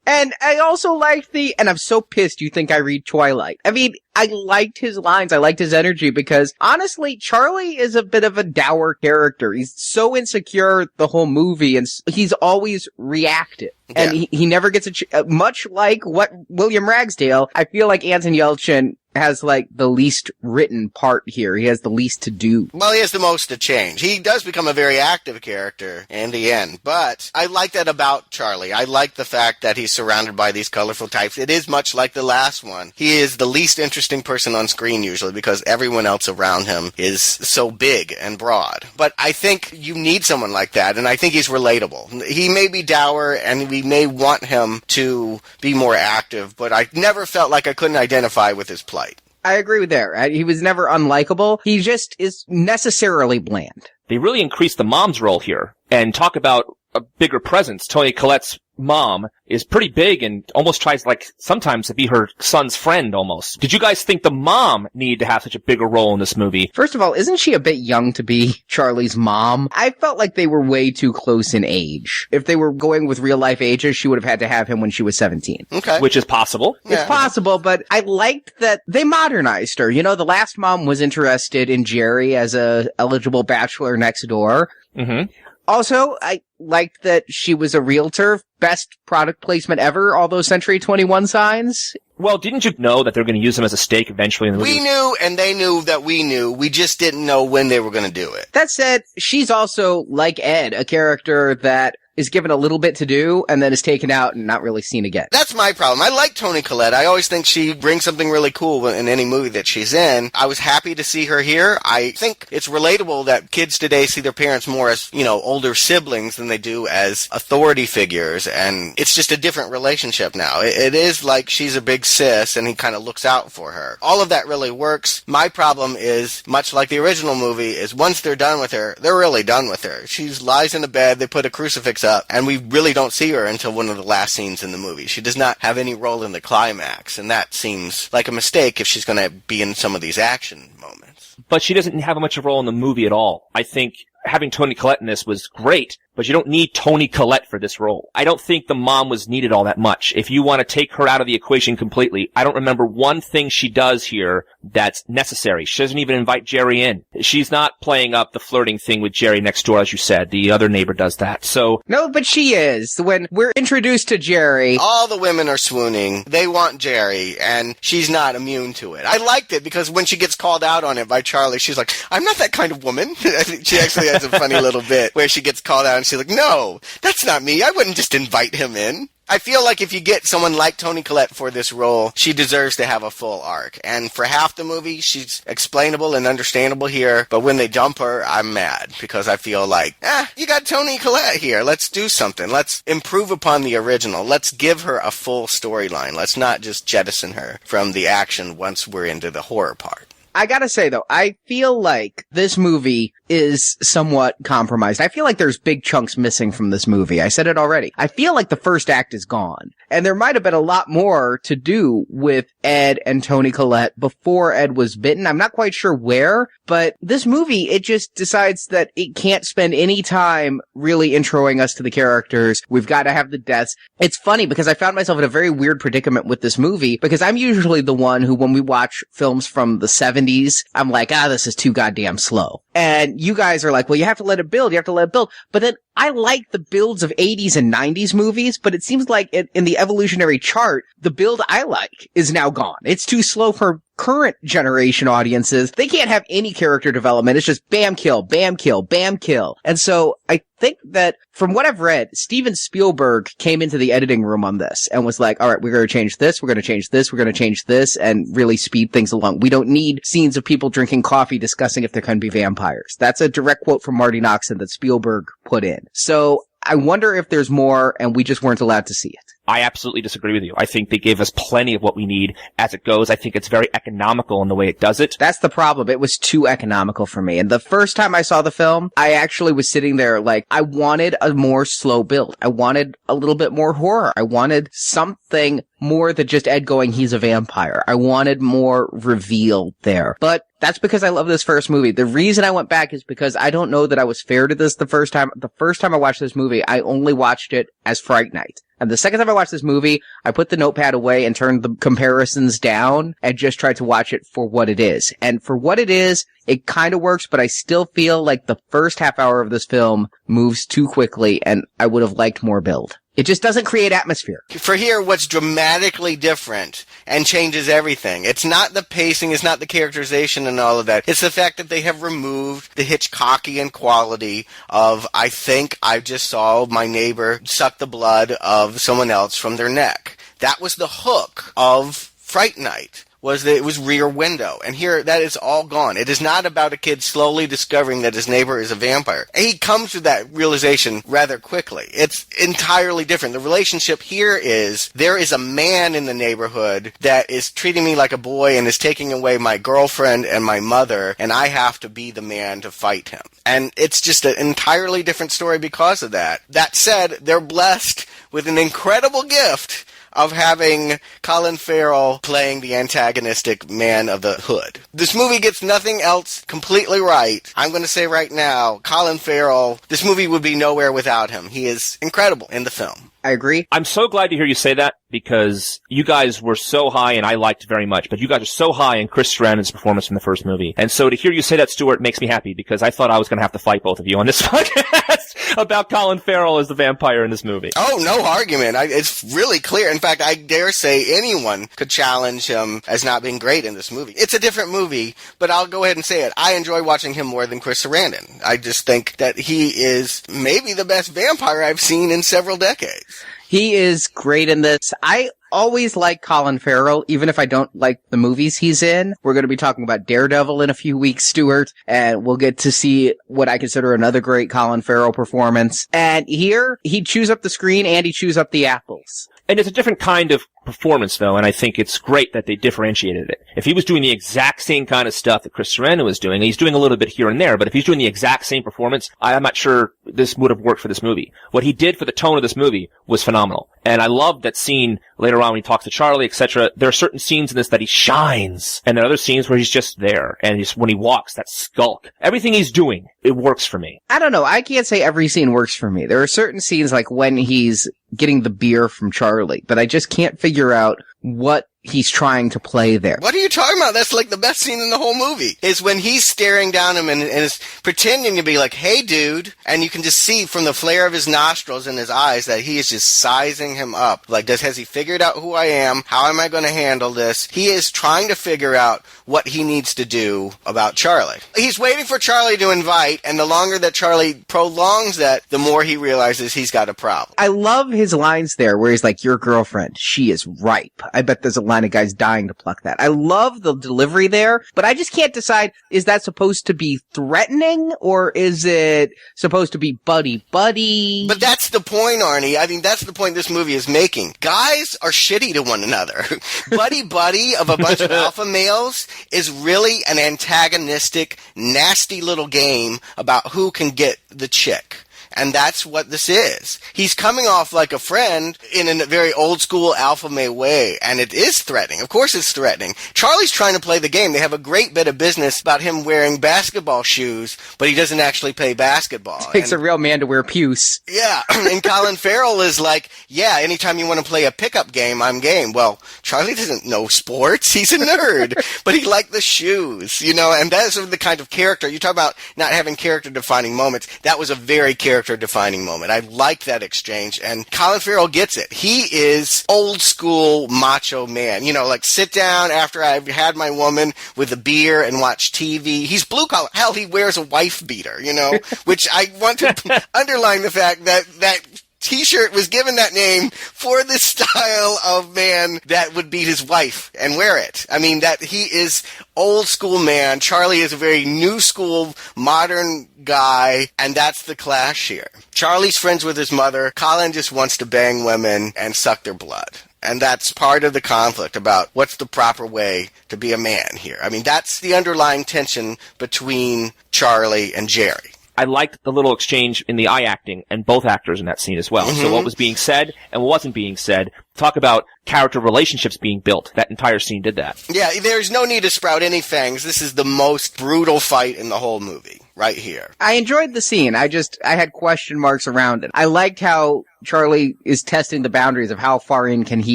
And I also like and I'm so pissed you think I read Twilight. I mean, I liked his lines. I liked his energy because honestly, Charlie is a bit of a dour character. He's so insecure the whole movie and he's always reactive. And he never gets much like what William Ragsdale, I feel like Anton Yelchin has like the least written part here. He has the least to do. Well, he has the most to change. He does become a very active character in the end, but I like that about Charlie. I like the fact that he's surrounded by these colorful types. It is much like the last one. He is the least interesting person on screen usually because everyone else around him is so big and broad. But I think you need someone like that, and I think he's relatable. He may be dour, and we may want him to be more active, but I never felt like I couldn't identify with his plight. I agree with that. He was never unlikable. He just is necessarily bland. They really increased the mom's role here and talk about a bigger presence. Toni Collette's mom is pretty big and almost tries like sometimes to be her son's friend almost. Did you guys think the mom needed to have such a bigger role in this movie? First of all, isn't she a bit young to be Charlie's mom? I felt like they were way too close in age. If they were going with real life ages, she would have had to have him when she was 17. Okay. Which is possible. It's possible, but I liked that they modernized her. You know, the last mom was interested in Jerry as a eligible bachelor next door. Mm-hmm. Also, I liked that she was a realtor. Best product placement ever, all those Century 21 signs. Well, didn't you know that they're going to use them as a stake eventually in the movie? We knew, and they knew that we knew. We just didn't know when they were going to do it. That said, she's also, like Ed, a character that is given a little bit to do and then is taken out and not really seen again. That's my problem. I like Toni Collette. I always think she brings something really cool in any movie that she's in. I was happy to see her here. I think it's relatable that kids today see their parents more as, older siblings than they do as authority figures, and it's just a different relationship now. It is like she's a big sis and he kind of looks out for her. All of that really works. My problem is, much like the original movie, is once they're done with her, they're really done with her. She lies in a bed, they put a crucifix up, and we really don't see her until one of the last scenes in the movie. She does not have any role in the climax, and that seems like a mistake if she's going to be in some of these action moments. But she doesn't have much of a role in the movie at all. I think having Toni Collette in this was great, but you don't need Toni Collette for this role. I don't think the mom was needed all that much. If you want to take her out of the equation completely, I don't remember one thing she does here that's necessary. She doesn't even invite Jerry in. She's not playing up the flirting thing with Jerry next door, as you said. The other neighbor does that. So no, but she is. When we're introduced to Jerry, all the women are swooning. They want Jerry, and she's not immune to it. I liked it because when she gets called out on it by Charlie, she's like, I'm not that kind of woman. I think she actually has a funny little bit where she gets called out and she's like, no, that's not me. I wouldn't just invite him in. I feel like if you get someone like Toni Collette for this role, she deserves to have a full arc. And for half the movie, she's explainable and understandable here. But when they dump her, I'm mad because I feel like, you got Toni Collette here. Let's do something. Let's improve upon the original. Let's give her a full storyline. Let's not just jettison her from the action once we're into the horror part. I gotta say though, I feel like this movie is somewhat compromised. I feel like there's big chunks missing from this movie. I said it already. I feel like the first act is gone. And there might have been a lot more to do with Ed and Toni Collette before Ed was bitten. I'm not quite sure where, but this movie, it just decides that it can't spend any time really introing us to the characters. We've got to have the deaths. It's funny because I found myself in a very weird predicament with this movie because I'm usually the one who, when we watch films from the 70s, I'm like, this is too goddamn slow. And you guys are like, well, you have to let it build. You have to let it build. But then I like the builds of 80s and 90s movies, but it seems like in the evolutionary chart, the build I like is now gone. It's too slow for current generation audiences. They can't have any character development. It's just bam, kill, bam, kill, bam, kill. And so I think that from what I've read, Steven Spielberg came into the editing room on this and was like, all right, we're going to change this. We're going to change this. We're going to change this and really speed things along. We don't need scenes of people drinking coffee discussing if there can be vampires. That's a direct quote from Marti Noxon that Spielberg put in. So I wonder if there's more and we just weren't allowed to see it. I absolutely disagree with you. I think they gave us plenty of what we need as it goes. I think it's very economical in the way it does it. That's the problem. It was too economical for me. And the first time I saw the film, I actually was sitting there like, I wanted a more slow build. I wanted a little bit more horror. I wanted something more than just Ed going, he's a vampire. I wanted more reveal there. But that's because I love this first movie. The reason I went back is because I don't know that I was fair to this the first time. The first time I watched this movie, I only watched it as Fright Night. And the second time I watched this movie, I put the notepad away and turned the comparisons down and just tried to watch it for what it is. And for what it is, it kind of works, but I still feel like the first half hour of this film moves too quickly and I would have liked more build. It just doesn't create atmosphere. For here, what's dramatically different and changes everything, it's not the pacing, it's not the characterization and all of that. It's the fact that they have removed the Hitchcockian quality of, I think I just saw my neighbor suck the blood of someone else from their neck. That was the hook of Fright Night. Was that it was Rear Window. And here, that is all gone. It is not about a kid slowly discovering that his neighbor is a vampire. He comes to that realization rather quickly. It's entirely different. The relationship here is, there is a man in the neighborhood that is treating me like a boy and is taking away my girlfriend and my mother, and I have to be the man to fight him. And it's just an entirely different story because of that. That said, they're blessed with an incredible gift of having Colin Farrell playing the antagonistic man of the hood. This movie gets nothing else completely right. I'm going to say right now, Colin Farrell, this movie would be nowhere without him. He is incredible in the film. I agree. I'm so glad to hear you say that because you guys were so high, and I liked very much, but you guys are so high in Chris Sarandon's performance from the first movie. And so to hear you say that, Stuart, makes me happy because I thought I was going to have to fight both of you on this podcast about Colin Farrell as the vampire in this movie. Oh, no argument. It's really clear. In fact, I dare say anyone could challenge him as not being great in this movie. It's a different movie, but I'll go ahead and say it. I enjoy watching him more than Chris Sarandon. I just think that he is maybe the best vampire I've seen in several decades. He is great in this. I always like Colin Farrell, even if I don't like the movies he's in. We're going to be talking about Daredevil in a few weeks, Stuart, and we'll get to see what I consider another great Colin Farrell performance. And here, he chews up the screen and he chews up the apples. And it's a different kind of performance, though, and I think it's great that they differentiated it. If he was doing the exact same kind of stuff that Chris Sarandon was doing, he's doing a little bit here and there, but if he's doing the exact same performance, I'm not sure this would have worked for this movie. What he did for the tone of this movie was phenomenal. And I love that scene later on when he talks to Charlie, etc. There are certain scenes in this that he shines, and there are other scenes where he's just there, and when he walks, that skulk. Everything he's doing, it works for me. I don't know. I can't say every scene works for me. There are certain scenes, like when he's getting the beer from Charlie, but I just can't figure out what he's trying to play there. What are you talking about? That's like the best scene in the whole movie. Is when he's staring down him and is pretending to be like, hey dude, and you can just see from the flare of his nostrils and his eyes that he is just sizing him up. Like, has he figured out who I am? How am I going to handle this? He is trying to figure out what he needs to do about Charlie. He's waiting for Charlie to invite, and the longer that Charlie prolongs that, the more he realizes he's got a problem. I love his lines there where he's like, your girlfriend, she is ripe. I bet there's a line of guys dying to pluck that. I love the delivery there, but I just can't decide, is that supposed to be threatening or is it supposed to be buddy-buddy? But that's the point, Arnie. I mean, that's the point this movie is making. Guys are shitty to one another. Buddy-buddy of a bunch of alpha males is really an antagonistic, nasty little game about who can get the chick. And that's what this is. He's coming off like a friend in a very old school alpha male way, and it is threatening. Of course it's threatening. Charlie's trying to play the game. They have a great bit of business about him wearing basketball shoes, but he doesn't actually play basketball. It takes a real man to wear puce. Yeah, and Colin Farrell is like, yeah, anytime you want to play a pickup game, I'm game. Well, Charlie doesn't know sports. He's a nerd, but he liked the shoes, you know, and that's the kind of character. You talk about not having character-defining moments. That was a very character-defining moment. I like that exchange, and Colin Farrell gets it. He is old-school macho man. You know, like sit down after I've had my woman with a beer and watch TV. He's blue-collar. Hell, he wears a wife beater, you know, which I want to underline the fact that T-shirt was given that name for the style of man that would beat his wife and wear it. I mean, that he is old school man. Charlie is a very new school, modern guy, and that's the clash here. Charlie's friends with his mother. Colin just wants to bang women and suck their blood. And that's part of the conflict about what's the proper way to be a man here. I mean, that's the underlying tension between Charlie and Jerry. I liked the little exchange in the eye acting and both actors in that scene as well. Mm-hmm. So what was being said and what wasn't being said. Talk about character relationships being built. That entire scene did that. Yeah, there's no need to sprout any fangs. This is the most brutal fight in the whole movie, right here. I enjoyed the scene. I had question marks around it. I liked how Charlie is testing the boundaries of how far in can he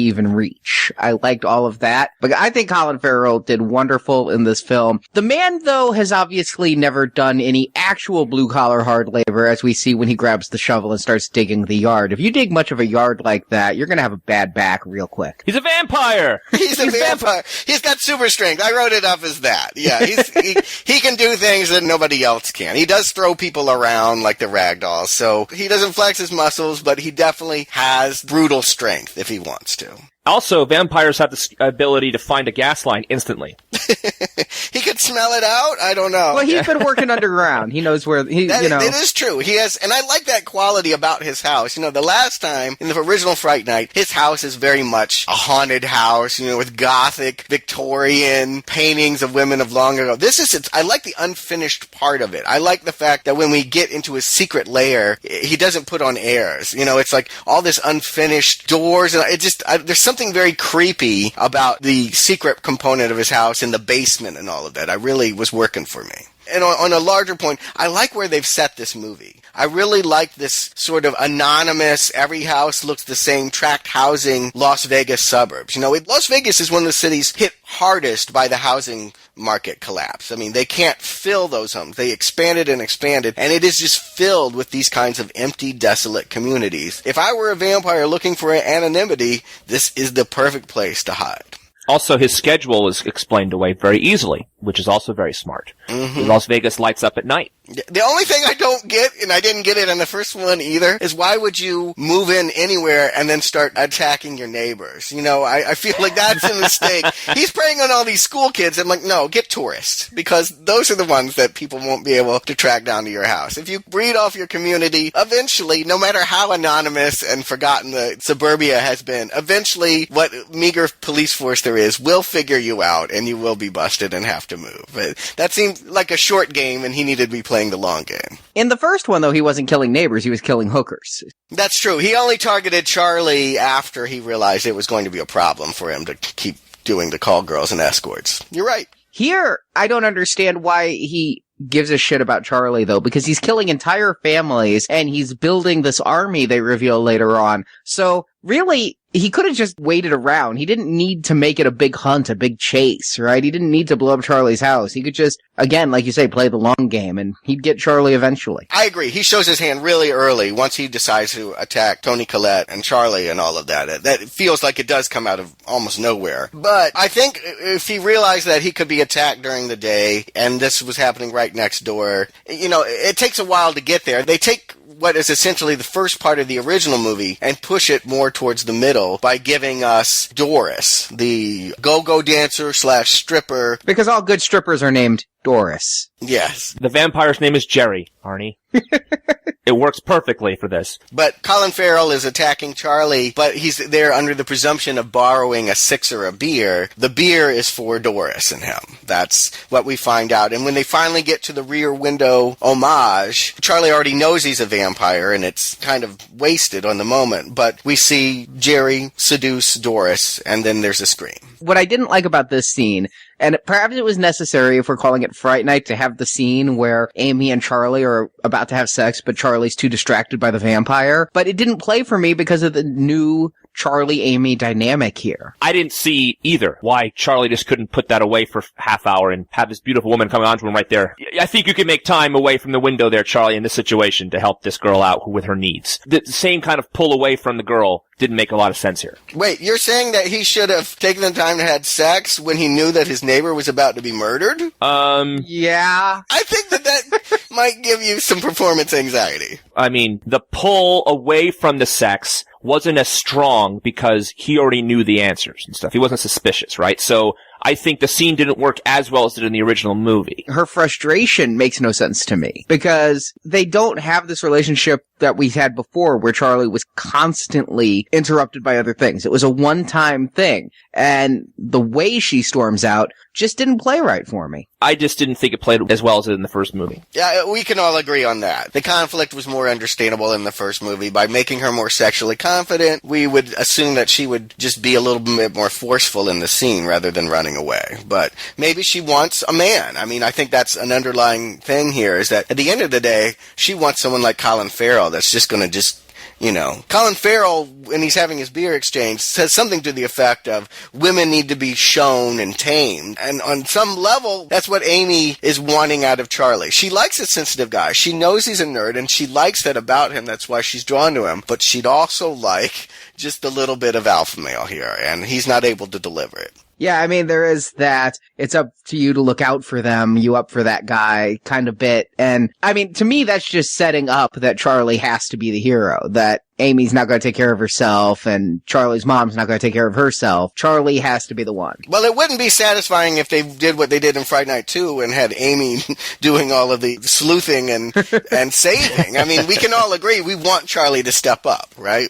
even reach. I liked all of that. But I think Colin Farrell did wonderful in this film. The man, though, has obviously never done any actual blue-collar hard labor, as we see when he grabs the shovel and starts digging the yard. If you dig much of a yard like that, you're gonna have a bad back real quick. He's a vampire! He's a vampire. He's got super strength. I wrote it up as that. Yeah, he can do things that nobody else can. He does throw people around like the ragdolls, so he doesn't flex his muscles, but he definitely has brutal strength if he wants to. Also, vampires have the ability to find a gas line instantly. He could smell it out? I don't know. Well, he's been working underground. He knows where, It is true. He has, and I like that quality about his house. The last time, in the original Fright Night, his house is very much a haunted house, with Gothic, Victorian paintings of women of long ago. I like the unfinished part of it. I like the fact that when we get into his secret lair, he doesn't put on airs. It's like all this unfinished doors, and there's something very creepy about the secret component of his house in the basement and all of that. I really was working for me. And on a larger point, I like where they've set this movie. I really like this sort of anonymous, every house looks the same, tract housing Las Vegas suburbs. Las Vegas is one of the cities hit hardest by the housing market collapse. I mean, they can't fill those homes. They expanded, and it is just filled with these kinds of empty, desolate communities. If I were a vampire looking for anonymity, this is the perfect place to hide. Also, his schedule is explained away very easily, which is also very smart. Mm-hmm. Las Vegas lights up at night. The only thing I don't get, and I didn't get it in the first one either, is why would you move in anywhere and then start attacking your neighbors? I feel like that's a mistake. He's preying on all these school kids. I'm like, no, get tourists, because those are the ones that people won't be able to track down to your house. If you breed off your community, eventually, no matter how anonymous and forgotten the suburbia has been, eventually what meager police force there is will figure you out, and you will be busted and have to move. But that seemed like a short game, and he needed to be playing the long game. In the first one, though, he wasn't killing neighbors, he was killing hookers. That's true. He only targeted Charlie after he realized it was going to be a problem for him to keep doing the call girls and escorts. You're right. Here, I don't understand why he gives a shit about Charlie, though, because he's killing entire families, and he's building this army they reveal later on. So, really, he could have just waited around. He didn't need to make it a big hunt, a big chase, right? He didn't need to blow up Charlie's house. He could just, again, like you say, play the long game, and he'd get Charlie eventually. I agree. He shows his hand really early once he decides to attack Toni Collette and Charlie and all of that. That feels like it does come out of almost nowhere. But I think if he realized that he could be attacked during the day, and this was happening right next door, it takes a while to get there. They take what is essentially the first part of the original movie and push it more towards the middle by giving us Doris, the go-go dancer / stripper. Because all good strippers are named Doris. Yes. The vampire's name is Jerry, Arnie. It works perfectly for this. But Colin Farrell is attacking Charlie, but he's there under the presumption of borrowing a sixer of beer. The beer is for Doris and him. That's what we find out. And when they finally get to the rear window homage, Charlie already knows he's a vampire, and it's kind of wasted on the moment. But we see Jerry seduce Doris, and then there's a scream. What I didn't like about this scene, and perhaps it was necessary if we're calling it Fright Night to have the scene where Amy and Charlie are about to have sex, but Charlie's too distracted by the vampire. But it didn't play for me because of the new Charlie-Amy dynamic here. I didn't see either why Charlie just couldn't put that away for half hour and have this beautiful woman coming on to him right there. I think you can make time away from the window there, Charlie, in this situation to help this girl out with her needs. The same kind of pull away from the girl didn't make a lot of sense here. Wait, you're saying that he should have taken the time to have sex when he knew that his neighbor was about to be murdered? Yeah. I think that might give you some performance anxiety. I mean, the pull away from the sex wasn't as strong because he already knew the answers and stuff. He wasn't suspicious, right? So I think the scene didn't work as well as it did in the original movie. Her frustration makes no sense to me because they don't have this relationship that we had before where Charlie was constantly interrupted by other things. It was a one-time thing, and the way she storms out just didn't play right for me. I just didn't think it played as well as it did in the first movie. Yeah, we can all agree on that. The conflict was more understandable in the first movie. By making her more sexually confident, we would assume that she would just be a little bit more forceful in the scene rather than running away. But maybe she wants a man. I mean, I think that's an underlying thing here, is that at the end of the day, she wants someone like Colin Farrell that's just going to Colin Farrell, when he's having his beer exchange, says something to the effect of, women need to be shown and tamed. And on some level, that's what Amy is wanting out of Charlie. She likes a sensitive guy. She knows he's a nerd, and she likes that about him. That's why she's drawn to him. But she'd also like just a little bit of alpha male here, and he's not able to deliver it. Yeah, I mean, there is that it's up to you to look out for them, you up for that guy kind of bit. And, I mean, to me, that's just setting up that Charlie has to be the hero, that Amy's not going to take care of herself, and Charlie's mom's not going to take care of herself. Charlie has to be the one. Well, it wouldn't be satisfying if they did what they did in Fright Night 2 and had Amy doing all of the sleuthing and saving. I mean, we can all agree we want Charlie to step up, right?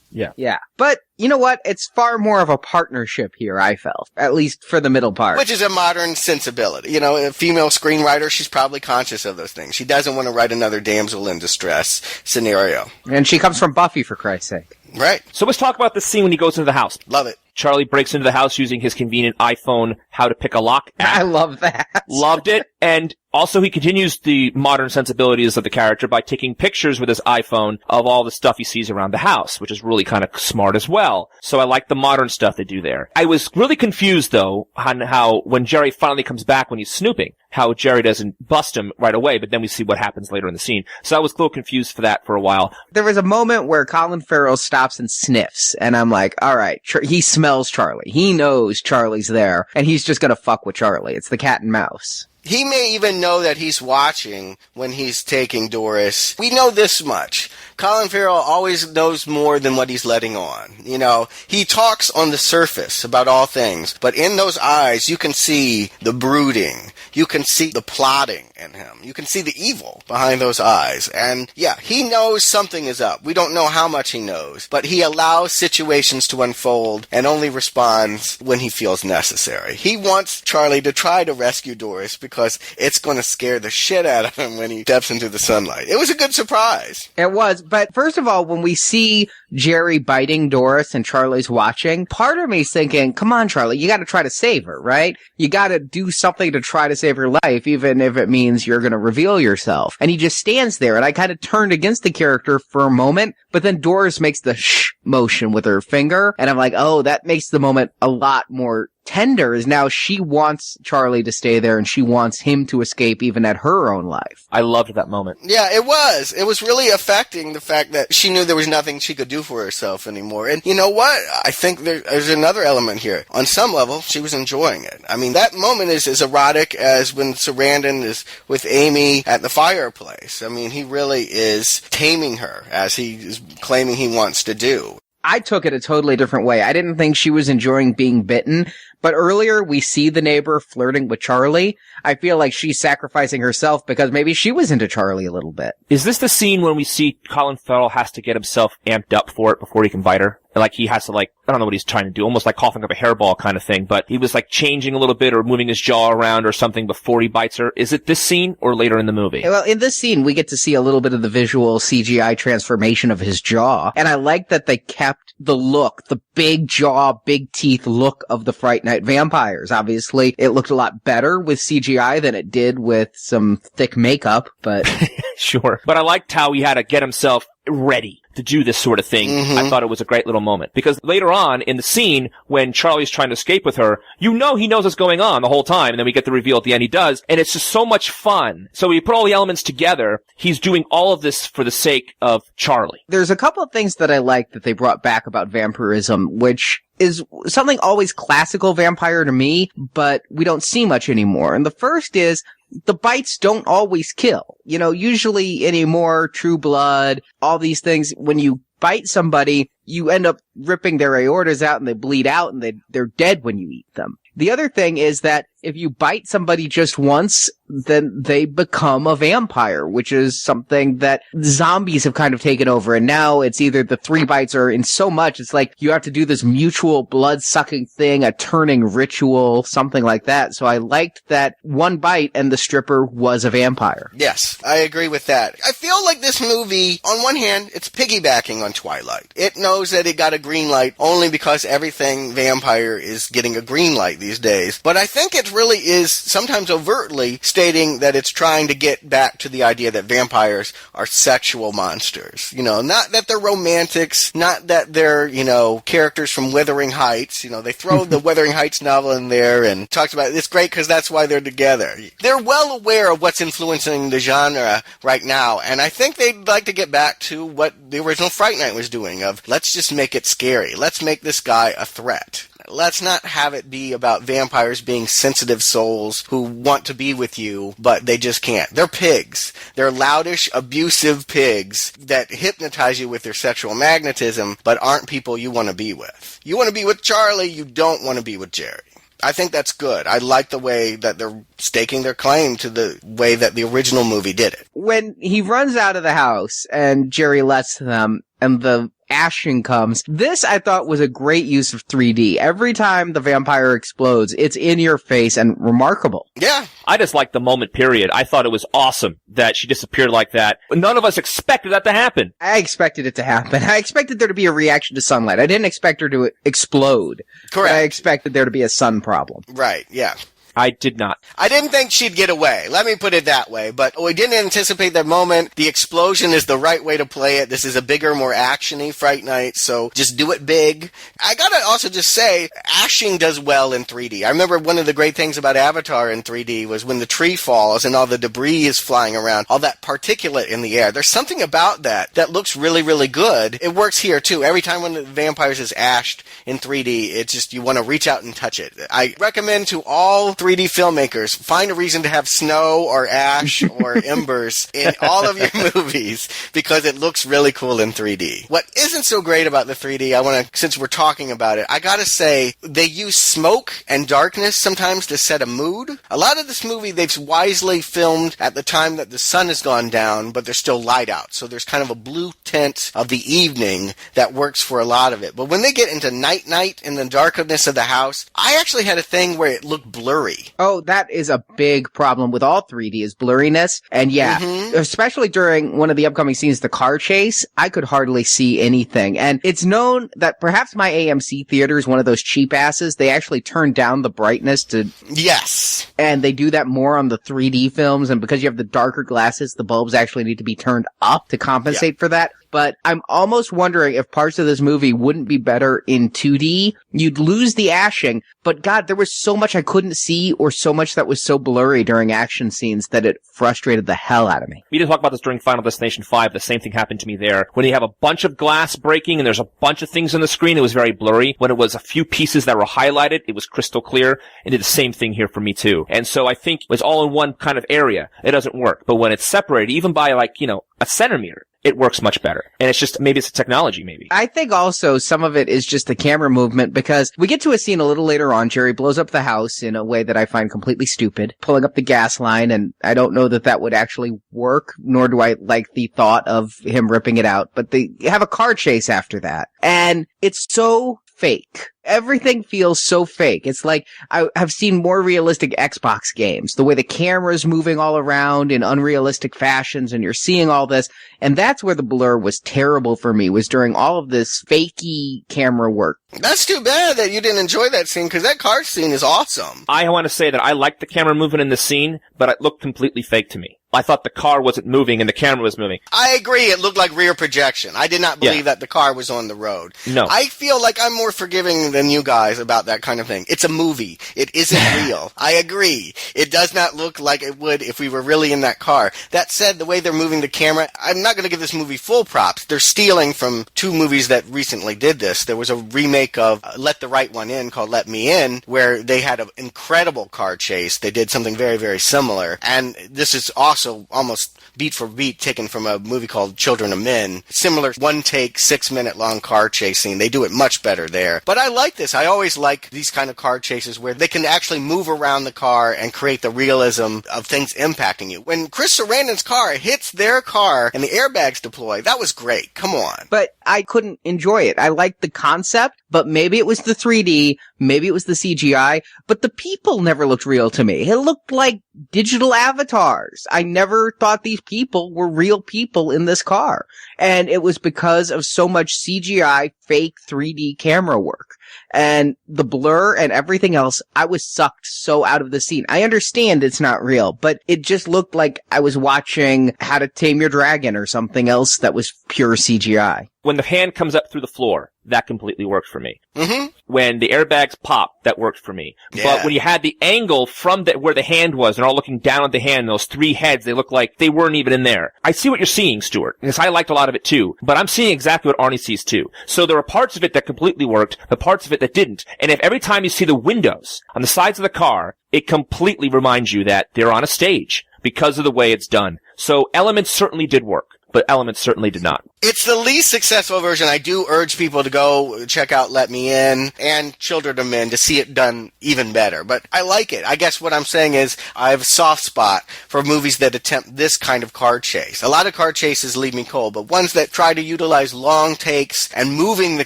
Yeah. Yeah. But, you know what? It's far more of a partnership here, I felt. At least for the middle part. Which is a modern sensibility. You know, a female screenwriter, she's probably conscious of those things. She doesn't want to write another damsel in distress scenario. And she comes from Buffy, for Christ's sake. Right. So let's talk about the scene when he goes into the house. Love it. Charlie breaks into the house using his convenient iPhone how to pick a lock app. I love that. Loved it. And also he continues the modern sensibilities of the character by taking pictures with his iPhone of all the stuff he sees around the house, which is really kind of smart as well. So I like the modern stuff they do there. I was really confused, though, on how when Jerry finally comes back when he's snooping, how Jerry doesn't bust him right away, but then we see what happens later in the scene. So I was a little confused for that for a while. There was a moment where Colin Farrell stops and sniffs, and I'm like, all right, he smells Charlie. He knows Charlie's there, and he's just gonna fuck with Charlie. It's the cat and mouse. He may even know that he's watching when he's taking Doris. We know this much. Colin Farrell always knows more than what he's letting on. You know, he talks on the surface about all things, but in those eyes, you can see the brooding. You can see the plotting in him. You can see the evil behind those eyes. And yeah, he knows something is up. We don't know how much he knows, but he allows situations to unfold and only responds when he feels necessary. He wants Charlie to try to rescue Doris because it's going to scare the shit out of him when he steps into the sunlight. It was a good surprise. It was. But first of all, when we see Jerry biting Doris and Charlie's watching, part of me's thinking, come on, Charlie, you got to try to save her, right? You got to do something to try to save her life, even if it means you're going to reveal yourself. And he just stands there, and I kind of turned against the character for a moment, but then Doris makes the shh motion with her finger, and I'm like, oh, that makes the moment a lot more tender, is now she wants Charlie to stay there and she wants him to escape even at her own life. I loved that moment. Yeah, it was. It was really affecting the fact that she knew there was nothing she could do for herself anymore. And you know what? I think there's another element here. On some level, she was enjoying it. I mean, that moment is as erotic as when Sarandon is with Amy at the fireplace. I mean, he really is taming her as he is claiming he wants to do. I took it a totally different way. I didn't think she was enjoying being bitten, but earlier we see the neighbor flirting with Charlie. I feel like she's sacrificing herself because maybe she was into Charlie a little bit. Is this the scene when we see Colin Farrell has to get himself amped up for it before he can bite her? Like he has to I don't know what he's trying to do, almost like coughing up a hairball kind of thing, but he was like changing a little bit or moving his jaw around or something before he bites her. Is it this scene or later in the movie? Well, in this scene, we get to see a little bit of the visual CGI transformation of his jaw, and I like that they kept the look, the big jaw, big teeth look of the Fright Night vampires. Obviously, it looked a lot better with CGI than it did with some thick makeup, but... Sure. But I liked how he had to get himself ready to do this sort of thing. Mm-hmm. I thought it was a great little moment. Because later on in the scene, when Charlie's trying to escape with her, you know he knows what's going on the whole time, and then we get the reveal at the end he does, and it's just so much fun. So we put all the elements together. He's doing all of this for the sake of Charlie. There's a couple of things that I like that they brought back about vampirism, which is something always classical vampire to me, but we don't see much anymore. And the first is, the bites don't always kill. You know, usually anymore, True Blood, all these things, when you bite somebody, you end up ripping their aortas out and they bleed out and they're dead when you eat them. The other thing is that if you bite somebody just once, then they become a vampire, which is something that zombies have kind of taken over. And now it's either the 3 bites or in so much, it's like you have to do this mutual blood-sucking thing, a turning ritual, something like that. So I liked that 1 bite and the stripper was a vampire. Yes, I agree with that. I feel like this movie, on one hand, it's piggybacking on Twilight. It knows that it got a green light only because everything vampire is getting a green light these days. But I think it really is sometimes overtly stating that it's trying to get back to the idea that vampires are sexual monsters. You know, not that they're romantics, not that they're, you know, characters from Wuthering Heights. You know, they throw the Wuthering Heights novel in there and talks about it's great because that's why they're together. They're well aware of what's influencing the genre right now, and I think they'd like to get back to what the original Fright Night was doing of, let's just make it scary. Let's make this guy a threat. Let's not have it be about vampires being sensitive souls who want to be with you, but they just can't. They're pigs. They're loudish, abusive pigs that hypnotize you with their sexual magnetism, but aren't people you want to be with. You want to be with Charlie, you don't want to be with Jerry. I think that's good. I like the way that they're staking their claim to the way that the original movie did it. When he runs out of the house and Jerry lets them and the ashing comes, this I thought was a great use of 3D. Every time the vampire explodes, it's in your face and remarkable. Yeah. I just liked the moment, period. I thought it was awesome that she disappeared like that. None of us expected that to happen. I expected it to happen. I expected there to be a reaction to sunlight. I didn't expect her to explode. Correct. I expected there to be a sun problem. Right, yeah. I did not. I didn't think she'd get away. Let me put it that way. But we didn't anticipate that moment. The explosion is the right way to play it. This is a bigger, more action-y Fright Night, so just do it big. I gotta also just say, ashing does well in 3D. I remember one of the great things about Avatar in 3D was when the tree falls and all the debris is flying around, all that particulate in the air. There's something about that that looks really, really good. It works here, too. Every time one of the vampires is ashed in 3D, it's just, you want to reach out and touch it. I recommend to all 3D filmmakers, find a reason to have snow or ash or embers in all of your movies because it looks really cool in 3D. What isn't so great about the 3D, since we're talking about it, I gotta say, they use smoke and darkness sometimes to set a mood. A lot of this movie they've wisely filmed at the time that the sun has gone down, but there's still light out. So there's kind of a blue tint of the evening that works for a lot of it. But when they get into night in the darkness of the house, I actually had a thing where it looked blurry. Oh, that is a big problem with all 3D is blurriness. And yeah, especially during one of the upcoming scenes, the car chase, I could hardly see anything. And it's known that perhaps my AMC theater is one of those cheap asses. They actually turn down the brightness to... Yes. And they do that more on the 3D films. And because you have the darker glasses, the bulbs actually need to be turned up to compensate for that. But I'm almost wondering if parts of this movie wouldn't be better in 2D. You'd lose the ashing, but God, there was so much I couldn't see or so much that was so blurry during action scenes that it frustrated the hell out of me. We did talk about this during Final Destination 5. The same thing happened to me there. When you have a bunch of glass breaking and there's a bunch of things on the screen, it was very blurry. When it was a few pieces that were highlighted, it was crystal clear. And did the same thing here for me too. And so I think it's all in one kind of area. It doesn't work. But when it's separated, even by a centimeter, it works much better. And it's just, maybe it's a technology, maybe. I think also some of it is just the camera movement because we get to a scene a little later on. Jerry blows up the house in a way that I find completely stupid, pulling up the gas line, and I don't know that would actually work, nor do I like the thought of him ripping it out. But they have a car chase after that. And it's so fake. Everything feels so fake. It's like I have seen more realistic Xbox games. The way the camera's moving all around in unrealistic fashions and you're seeing all this. And that's where the blur was terrible for me, was during all of this fakey camera work. That's too bad that you didn't enjoy that scene because that car scene is awesome. I want to say that I liked the camera movement in the scene, but it looked completely fake to me. I thought the car wasn't moving and the camera was moving. I agree. It looked like rear projection. I did not believe that the car was on the road. No. I feel like I'm more forgiving than you guys about that kind of thing. It's a movie. It isn't real. I agree. It does not look like it would if we were really in that car. That said, the way they're moving the camera, I'm not going to give this movie full props. They're stealing from 2 movies that recently did this. There was a remake of Let the Right One In called Let Me In, where they had an incredible car chase. They did something very, very similar. And this is awesome. also almost beat for beat taken from a movie called Children of Men. Similar one-take, 6-minute-long car chase scene. They do it much better there. But I like this. I always like these kind of car chases where they can actually move around the car and create the realism of things impacting you. When Chris Sarandon's car hits their car and the airbags deploy, that was great. Come on. But I couldn't enjoy it. I liked the concept, but maybe it was the 3D, maybe it was the CGI, but the people never looked real to me. It looked like digital avatars. I never thought these people were real people in this car. And it was because of so much CGI, fake 3D camera work. And the blur and everything else, I was sucked so out of the scene. I understand it's not real, but it just looked like I was watching How to Tame Your Dragon or something else that was pure CGI. When the hand comes up through the floor, that completely worked for me. Mm-hmm. When the airbags pop, that worked for me. Yeah. But when you had the angle from where the hand was and all looking down at the hand, those three heads, they look like they weren't even in there. I see what you're seeing, Stuart, because I liked a lot of it too. But I'm seeing exactly what Arnie sees too. So there were parts of it that completely worked, but parts of it that didn't. And if every time you see the windows on the sides of the car, it completely reminds you that they're on a stage because of the way it's done. So elements certainly did work, but elements certainly did not. It's the least successful version. I do urge people to go check out Let Me In and Children of Men to see it done even better. But I like it. I guess what I'm saying is I have a soft spot for movies that attempt this kind of car chase. A lot of car chases leave me cold, but ones that try to utilize long takes and moving the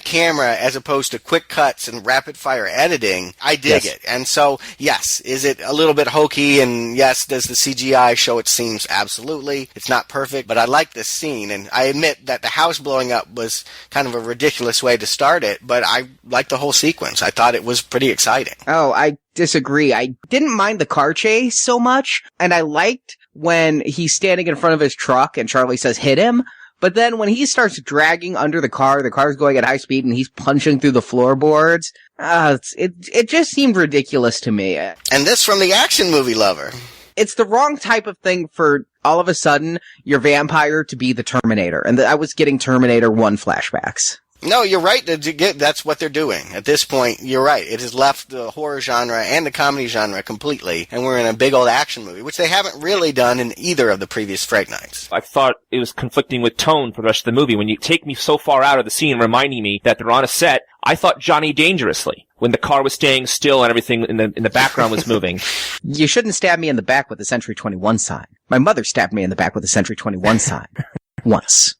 camera as opposed to quick cuts and rapid fire editing, I dig it. And so, yes, is it a little bit hokey? And yes, does the CGI show its seams? Absolutely. It's not perfect, but I like this scene. And I admit that the house blowing up was kind of a ridiculous way to start it, but I liked the whole sequence. I thought it was pretty exciting. Oh, I disagree. I didn't mind the car chase so much, and I liked when he's standing in front of his truck and Charlie says, hit him. But then when he starts dragging under the car's going at high speed and he's punching through the floorboards, it just seemed ridiculous to me. And this from the action movie lover. It's the wrong type of thing for all of a sudden your vampire to be the Terminator. And I was getting Terminator 1 flashbacks. No, you're right. That's what they're doing. At this point, you're right. It has left the horror genre and the comedy genre completely, and we're in a big old action movie, which they haven't really done in either of the previous Fright Nights. I thought it was conflicting with tone for the rest of the movie. When you take me so far out of the scene, reminding me that they're on a set, I thought Johnny Dangerously, when the car was staying still and everything in the background was moving. You shouldn't stab me in the back with a Century 21 sign. My mother stabbed me in the back with a Century 21 sign. Once.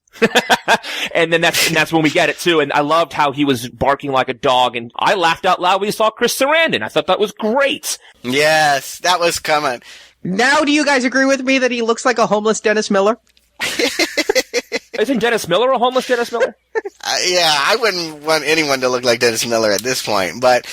And then that's when we get it too. And I loved how he was barking like a dog, and I laughed out loud when he saw Chris Sarandon. I thought that was great. Yes, that was coming. Now do you guys agree with me that he looks like a homeless Dennis Miller? Isn't Dennis Miller a homeless Dennis Miller? Yeah, I wouldn't want anyone to look like Dennis Miller at this point, but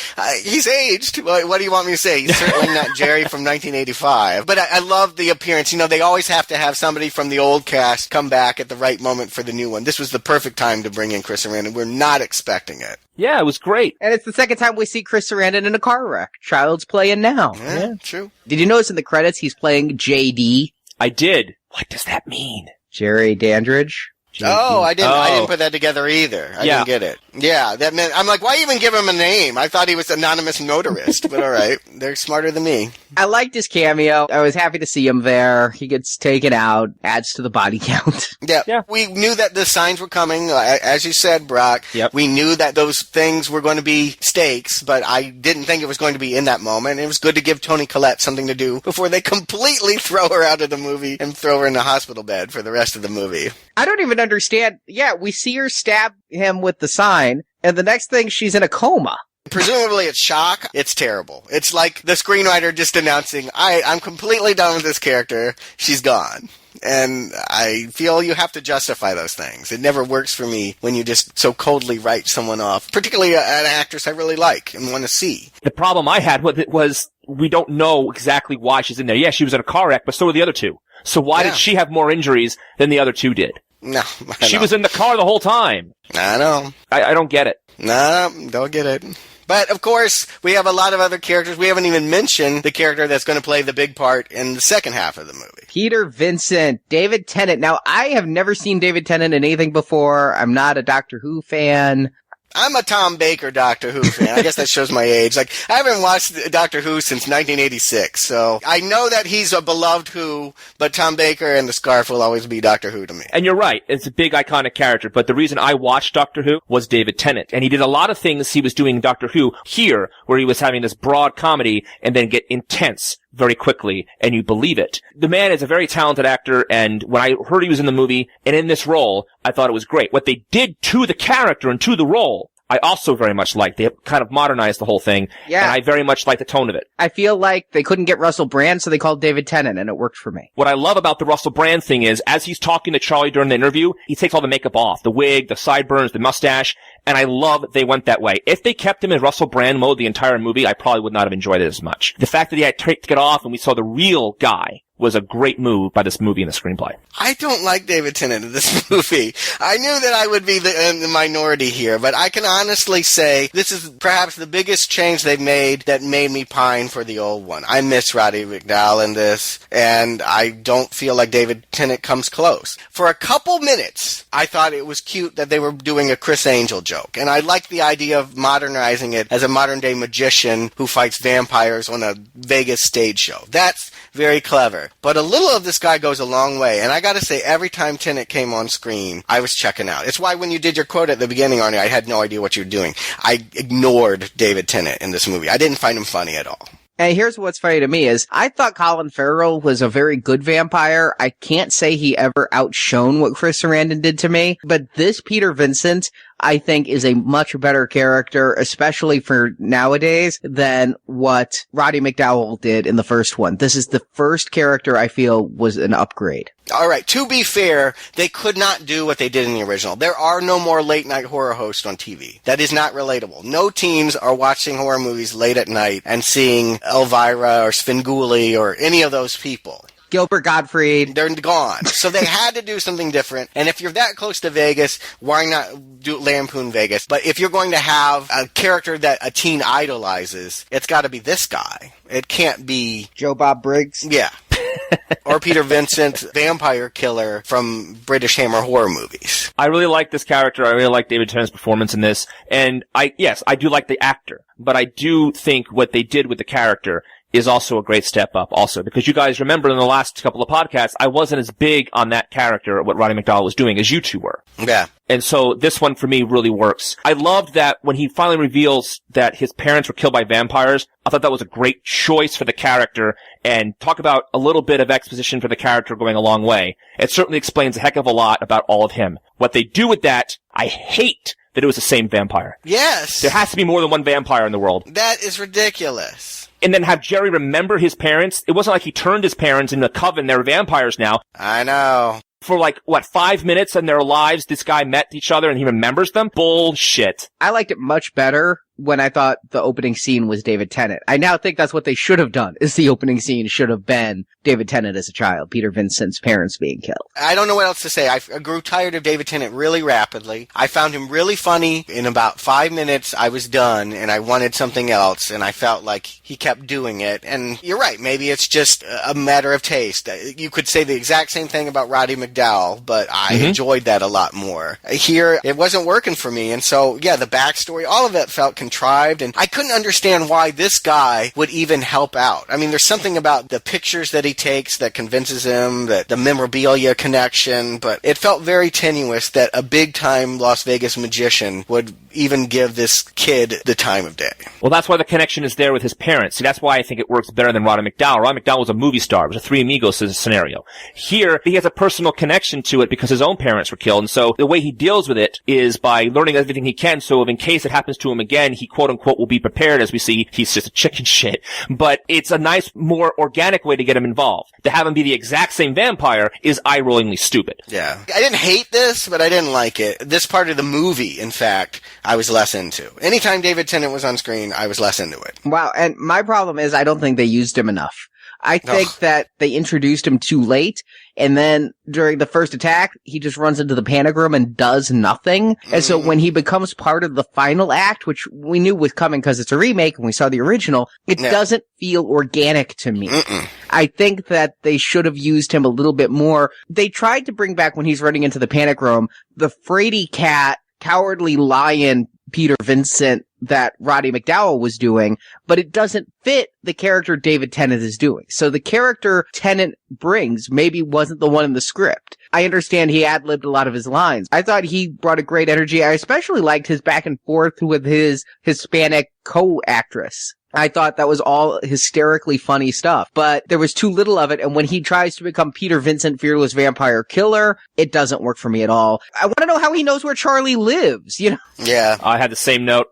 he's aged. What do you want me to say? He's certainly not Jerry from 1985. But I love the appearance. You know, they always have to have somebody from the old cast come back at the right moment for the new one. This was the perfect time to bring in Chris Sarandon. We're not expecting it. Yeah, it was great. And it's the second time we see Chris Sarandon in a car wreck. Child's playing now. Yeah, true. Did you notice in the credits he's playing JD? I did. What does that mean? Jerry Dandridge. Oh, I didn't put that together either. I didn't get it. Yeah, that meant, I'm like, why even give him a name? I thought he was anonymous motorist, but all right. They're smarter than me. I liked his cameo. I was happy to see him there. He gets taken out, adds to the body count. Yeah. We knew that the signs were coming, as you said, Brock. Yep. We knew that those things were going to be stakes, but I didn't think it was going to be in that moment. It was good to give Toni Collette something to do before they completely throw her out of the movie and throw her in the hospital bed for the rest of the movie. I don't even understand. Yeah, we see her stab him with the sign, and the next thing she's in a coma. Presumably it's shock. It's terrible. It's like the screenwriter just announcing, I'm completely done with this character. She's gone. And I feel you have to justify those things. It never works for me when you just so coldly write someone off, particularly an actress I really like and want to see. The problem I had with it was we don't know exactly why she's in there. Yeah, she was in a car wreck, but so were the other two. So why did she have more injuries than the other two did? No, she was in the car the whole time. I know. I don't get it. No, don't get it. But, of course, we have a lot of other characters. We haven't even mentioned the character that's going to play the big part in the second half of the movie. Peter Vincent, David Tennant. Now, I have never seen David Tennant in anything before. I'm not a Doctor Who fan. I'm a Tom Baker Doctor Who fan. I guess that shows my age. Like, I haven't watched Doctor Who since 1986, so I know that he's a beloved Who, but Tom Baker and the scarf will always be Doctor Who to me. And you're right. It's a big, iconic character, but the reason I watched Doctor Who was David Tennant. And he did a lot of things he was doing in Doctor Who here, where he was having this broad comedy and then get intense very quickly, and you believe it. The man is a very talented actor, and when I heard he was in the movie and in this role, I thought it was great. What they did to the character and to the role, I also very much liked. They kind of modernized the whole thing, and I very much like the tone of it. I feel like they couldn't get Russell Brand, so they called David Tennant, and it worked for me. What I love about the Russell Brand thing is, as he's talking to Charlie during the interview, he takes all the makeup off, the wig, the sideburns, the mustache, and I love they went that way. If they kept him in Russell Brand mode the entire movie, I probably would not have enjoyed it as much. The fact that he had to take it off and we saw the real guy was a great move by this movie and the screenplay. I don't like David Tennant in this movie. I knew that I would be the minority here, but I can honestly say this is perhaps the biggest change they've made that made me pine for the old one. I miss Roddy McDowall in this, and I don't feel like David Tennant comes close. For a couple minutes, I thought it was cute that they were doing a Chris Angel joke, and I liked the idea of modernizing it as a modern-day magician who fights vampires on a Vegas stage show. That's very clever. But a little of this guy goes a long way, and I gotta say, every time Tennant came on screen, I was checking out. It's why when you did your quote at the beginning, Arnie, I had no idea what you were doing. I ignored David Tennant in this movie. I didn't find him funny at all. And here's what's funny to me is, I thought Colin Farrell was a very good vampire. I can't say he ever outshone what Chris Sarandon did to me, but this Peter Vincent, I think, is a much better character, especially for nowadays, than what Roddy McDowall did in the first one. This is the first character I feel was an upgrade. All right, to be fair, they could not do what they did in the original. There are no more late-night horror hosts on TV. That is not relatable. No teens are watching horror movies late at night and seeing Elvira or Svengoolie or any of those people. Gilbert Gottfried. They're gone. So they had to do something different. And if you're that close to Vegas, why not do Lampoon Vegas? But if you're going to have a character that a teen idolizes, it's got to be this guy. It can't be Joe Bob Briggs. Yeah. Or Peter Vincent, vampire killer from British Hammer horror movies. I really like this character. I really like David Tennant's performance in this. And I do like the actor. But I do think what they did with the character is also a great step up also, because you guys remember in the last couple of podcasts, I wasn't as big on that character, what Roddy McDowall was doing, as you two were. Yeah. And so this one for me really works. I loved that when he finally reveals that his parents were killed by vampires, I thought that was a great choice for the character, and talk about a little bit of exposition for the character going a long way. It certainly explains a heck of a lot about all of him. What they do with that, I hate that it was the same vampire. Yes. There has to be more than one vampire in the world. That is ridiculous. And then have Jerry remember his parents. It wasn't like he turned his parents into a coven. They're vampires now. I know. For 5 minutes in their lives, this guy met each other and he remembers them? Bullshit. I liked it much better when I thought the opening scene was David Tennant. I now think that's what they should have done, is the opening scene should have been David Tennant as a child, Peter Vincent's parents being killed. I don't know what else to say. I grew tired of David Tennant really rapidly. I found him really funny. In about 5 minutes, I was done, and I wanted something else, and I felt like he kept doing it. And you're right, maybe it's just a matter of taste. You could say the exact same thing about Roddy McDowall, but I enjoyed that a lot more. Here, it wasn't working for me, and so, yeah, the backstory, all of it felt contrived, and I couldn't understand why this guy would even help out. I mean, there's something about the pictures that he takes that convinces him, that the memorabilia connection, but it felt very tenuous that a big-time Las Vegas magician would even give this kid the time of day. Well, that's why the connection is there with his parents. See, that's why I think it works better than Roddy McDowall. Roddy McDowall was a movie star. It was a Three Amigos scenario. Here, he has a personal connection to it because his own parents were killed, and so the way he deals with it is by learning everything he can, so if in case it happens to him again, he quote-unquote will be prepared. As we see, he's just a chicken shit. But it's a nice, more organic way to get him involved. To have him be the exact same vampire is eye-rollingly stupid. Yeah. I didn't hate this, but I didn't like it. This part of the movie, in fact, I was less into. Anytime David Tennant was on screen, I was less into it. Wow, and my problem is I don't think they used him enough. I think that they introduced him too late, and then during the first attack, he just runs into the panic room and does nothing. And so when he becomes part of the final act, which we knew was coming because it's a remake and we saw the original, it doesn't feel organic to me. I think that they should have used him a little bit more. They tried to bring back, when he's running into the panic room, the fraidy cat, cowardly lion Peter Vincent that Roddy McDowall was doing, but it doesn't fit the character David Tennant is doing. So the character Tennant brings maybe wasn't the one in the script. I understand he ad-libbed a lot of his lines. I thought he brought a great energy. I especially liked his back and forth with his Hispanic co-actress. I thought that was all hysterically funny stuff, but there was too little of it, and when he tries to become Peter Vincent, Fearless Vampire Killer, it doesn't work for me at all. I want to know how he knows where Charlie lives, you know? Yeah. I had the same note.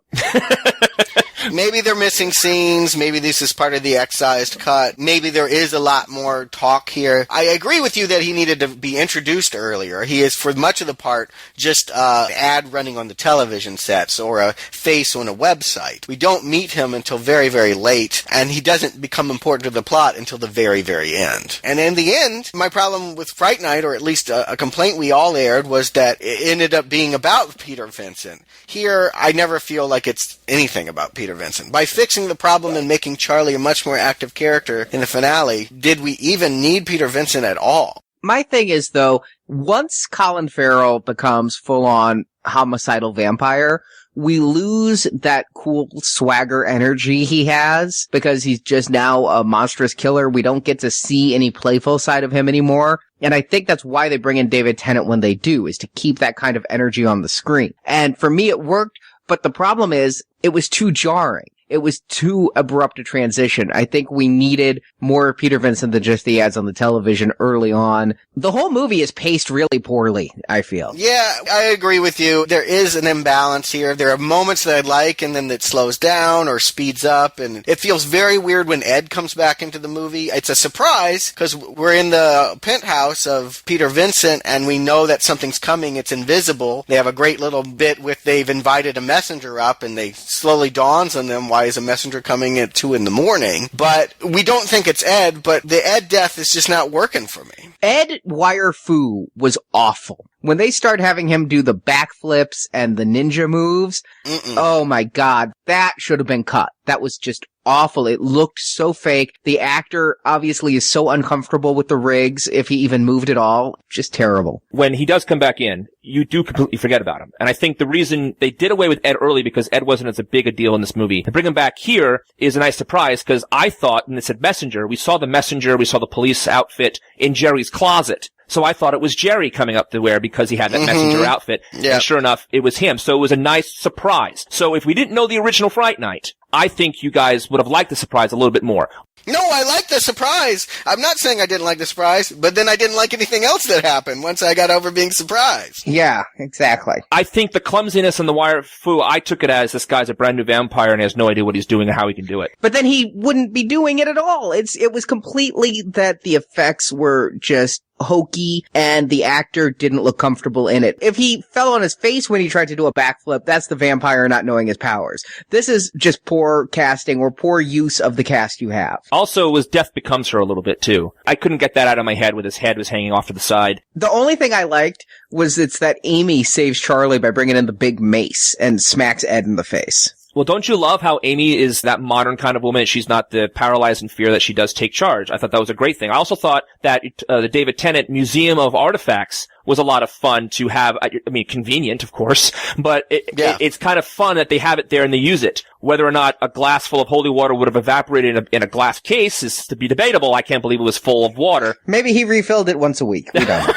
Maybe they're missing scenes. Maybe this is part of the excised cut. Maybe there is a lot more talk here. I agree with you that he needed to be introduced earlier. He is, for much of the part, just an ad running on the television sets or a face on a website. We don't meet him until very, very late, and he doesn't become important to the plot until the very, very end. And in the end, my problem with Fright Night, or at least a complaint we all aired, was that it ended up being about Peter Vincent. Here, I never feel like it's anything about Peter Vincent. By fixing the problem and making Charlie a much more active character in the finale, did we even need Peter Vincent at all? My thing is, though, once Colin Farrell becomes full-on homicidal vampire, we lose that cool swagger energy he has because he's just now a monstrous killer. We don't get to see any playful side of him anymore. And I think that's why they bring in David Tennant when they do, is to keep that kind of energy on the screen. And for me, it worked. But the problem is, it was too jarring. It was too abrupt a transition. I think we needed more Peter Vincent than just the ads on the television early on. The whole movie is paced really poorly, I feel. Yeah, I agree with you. There is an imbalance here. There are moments that I like, and then it slows down or speeds up, and it feels very weird when Ed comes back into the movie. It's a surprise, because we're in the penthouse of Peter Vincent, and we know that something's coming. It's invisible. They have a great little bit with they've invited a messenger up, and they slowly dawns on them, why is a messenger coming at 2 a.m? But we don't think it's Ed, but the Ed death is just not working for me. Ed Wire Fu was awful. When they start having him do the backflips and the ninja moves, oh my god, that should have been cut. That was just awful. It looked so fake. The actor obviously is so uncomfortable with the rigs, if he even moved at all. Just terrible. When he does come back in, you do completely forget about him. And I think the reason they did away with Ed early because Ed wasn't as big a deal in this movie. To bring him back here is a nice surprise because I thought, when it said messenger, we saw the police outfit in Jerry's closet. So I thought it was Jerry coming up to wear because he had that messenger outfit. Yep. And sure enough, it was him. So it was a nice surprise. So if we didn't know the original Fright Night, I think you guys would have liked the surprise a little bit more. No, I like the surprise. I'm not saying I didn't like the surprise, but then I didn't like anything else that happened once I got over being surprised. Yeah, exactly. I think the clumsiness and the wire fu, I took it as this guy's a brand new vampire and has no idea what he's doing or how he can do it. But then he wouldn't be doing it at all. It was completely that the effects were just hokey and the actor didn't look comfortable in it. If he fell on his face when he tried to do a backflip, that's the vampire not knowing his powers. This is just poor casting or poor use of the cast you have. Also, it was Death Becomes Her a little bit too. I couldn't get that out of my head with his head was hanging off to the side. The only thing I liked was it's that Amy saves Charlie by bringing in the big mace and smacks Ed in the face. Well, don't you love how Amy is that modern kind of woman? She's not the paralyzed in fear that she does take charge. I thought that was a great thing. I also thought that the David Tennant Museum of Artifacts was a lot of fun to have. I mean, convenient, of course, but it's kind of fun that they have it there and they use it. Whether or not a glass full of holy water would have evaporated in a glass case is to be debatable. I can't believe it was full of water. Maybe he refilled it once a week. We don't know.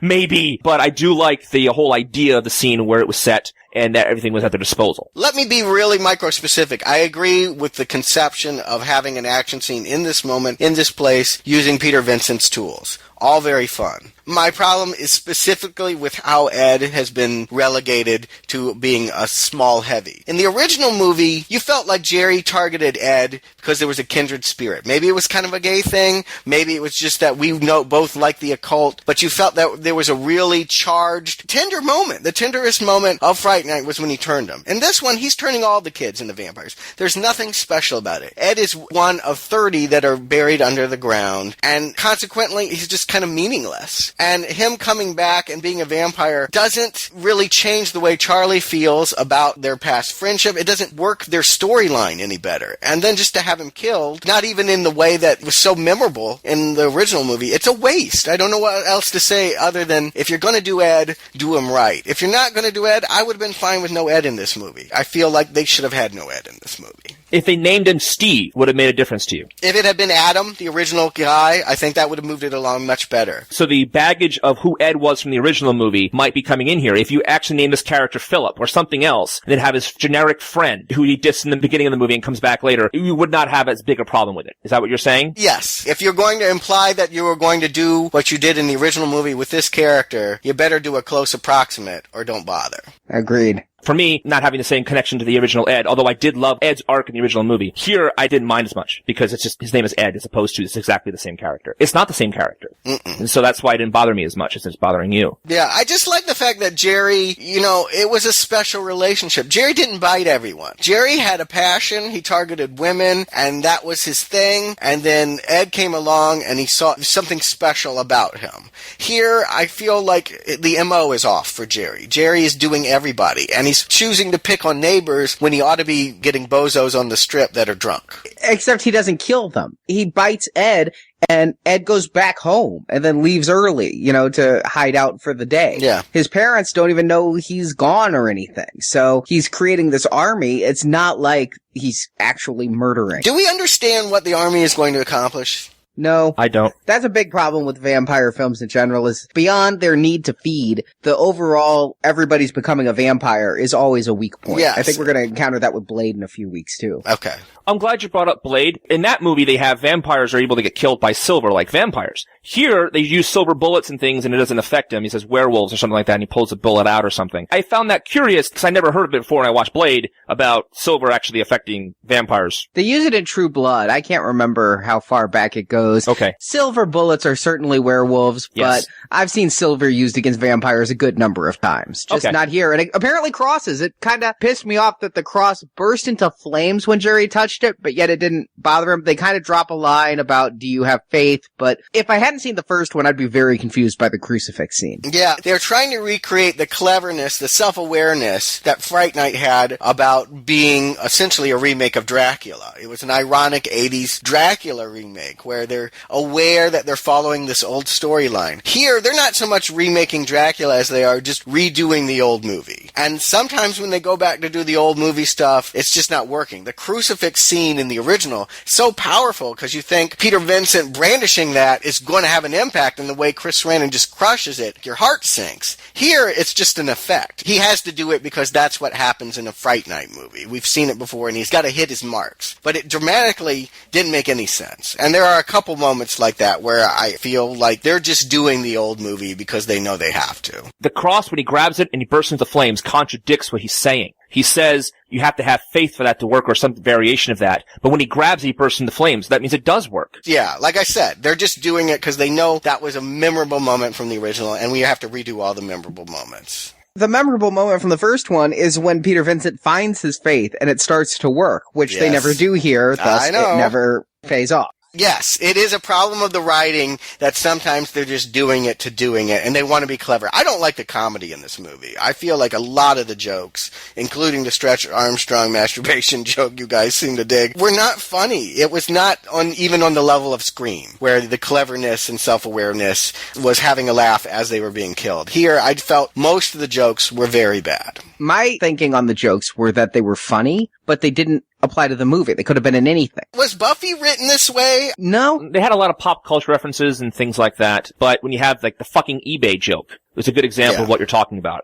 Maybe, but I do like the whole idea of the scene where it was set and that everything was at their disposal. Let me be really micro-specific. I agree with the conception of having an action scene in this moment, in this place, using Peter Vincent's tools. All very fun. My problem is specifically with how Ed has been relegated to being a small heavy. In the original movie, you felt like Jerry targeted Ed because there was a kindred spirit. Maybe it was kind of a gay thing. Maybe it was just that we both like the occult. But you felt that there was a really charged, tender moment. The tenderest moment of Fright Night was when he turned them. In this one, he's turning all the kids into vampires. There's nothing special about it. Ed is one of 30 that are buried under the ground. And consequently, he's just just kind of meaningless. And him coming back and being a vampire doesn't really change the way Charlie feels about their past friendship. It doesn't work their storyline any better. And then just to have him killed, not even in the way that was so memorable in the original movie, it's a waste. I don't know what else to say other than if you're going to do Ed, do him right. If you're not going to do Ed, I would have been fine with no Ed in this movie. I feel like they should have had no Ed in this movie. If they named him Steve, would have made a difference to you? If it had been Adam, the original guy, I think that would have moved it along much better. So the baggage of who Ed was from the original movie might be coming in here. If you actually name this character Philip or something else, and then have his generic friend who he dissed in the beginning of the movie and comes back later, you would not have as big a problem with it. Is that what you're saying? Yes. If you're going to imply that you were going to do what you did in the original movie with this character, you better do a close approximate or don't bother. Agreed. For me, not having the same connection to the original Ed, although I did love Ed's arc in the original movie, here I didn't mind as much because it's just his name is Ed as opposed to it's exactly the same character. It's not the same character. And so that's why it didn't bother me as much as it's bothering you. Yeah, I just like the fact that Jerry, it was a special relationship. Jerry didn't bite everyone. Jerry had a passion. He targeted women, and that was his thing. And then Ed came along, and he saw something special about him. Here, I feel like the MO is off for Jerry. Jerry is doing everybody, and he's choosing to pick on neighbors when he ought to be getting bozos on the strip that are drunk. Except he doesn't kill them. He bites Ed, and Ed goes back home and then leaves early, to hide out for the day. Yeah. His parents don't even know he's gone or anything. So he's creating this army. It's not like he's actually murdering. Do we understand what the army is going to accomplish? No. I don't. That's a big problem with vampire films in general is beyond their need to feed, the overall everybody's becoming a vampire is always a weak point. Yes. I think we're going to encounter that with Blade in a few weeks too. Okay. I'm glad you brought up Blade. In that movie, they have vampires are able to get killed by silver like vampires. Here, they use silver bullets and things and it doesn't affect him. He says werewolves or something like that and he pulls a bullet out or something. I found that curious because I never heard of it before when I watched Blade about silver actually affecting vampires. They use it in True Blood. I can't remember how far back it goes. Okay. Silver bullets are certainly werewolves, Yes. but I've seen silver used against vampires a good number of times. Just Okay. not here. And it, apparently crosses. It kind of pissed me off that the cross burst into flames when Jerry touched it, but yet it didn't bother him. They kind of drop a line about, do you have faith? But if I hadn't seen the first one, I'd be very confused by the crucifix scene. Yeah, they're trying to recreate the cleverness, the self-awareness that Fright Night had about being essentially a remake of Dracula. It was an ironic 80s Dracula remake where they're aware that they're following this old storyline. Here, they're not so much remaking Dracula as they are just redoing the old movie. And sometimes when they go back to do the old movie stuff, it's just not working. The crucifix scene in the original, so powerful because you think Peter Vincent brandishing that is going to have an impact in the way Chris Sarandon just crushes it. Your heart sinks. Here, it's just an effect. He has to do it because that's what happens in a Fright Night movie. We've seen it before and he's got to hit his marks. But it dramatically didn't make any sense. And there are a couple moments like that where I feel like they're just doing the old movie because they know they have to. The cross, when he grabs it and he bursts into flames, contradicts what he's saying. He says you have to have faith for that to work or some variation of that. But when he grabs it, he bursts into flames. That means it does work. Yeah, like I said, they're just doing it because they know that was a memorable moment from the original and we have to redo all the memorable moments. The memorable moment from the first one is when Peter Vincent finds his faith and it starts to work, which they never do here, thus it never pays off. Yes, it is a problem of the writing that sometimes they're just doing it to doing it, and they want to be clever. I don't like the comedy in this movie. I feel like a lot of the jokes, including the Stretch Armstrong masturbation joke you guys seem to dig, were not funny. It was not even on the level of Scream, where the cleverness and self-awareness was having a laugh as they were being killed. Here, I felt most of the jokes were very bad. My thinking on the jokes were that they were funny, but they didn't apply to the movie. They could have been in anything. Was Buffy written this way? No. They had a lot of pop culture references and things like that, but when you have like the fucking eBay joke, it's a good example of what you're talking about,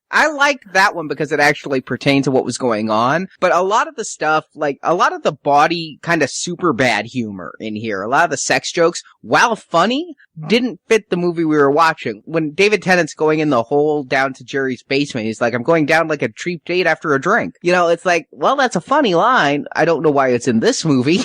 I liked that one because it actually pertained to what was going on, but a lot of the stuff, like a lot of the body kind of super bad humor in here, a lot of the sex jokes, while funny, didn't fit the movie we were watching. When David Tennant's going in the hole down to Jerry's basement, he's like, I'm going down like a cheap date after a drink. It's like, well, that's a funny line. I don't know why it's in this movie.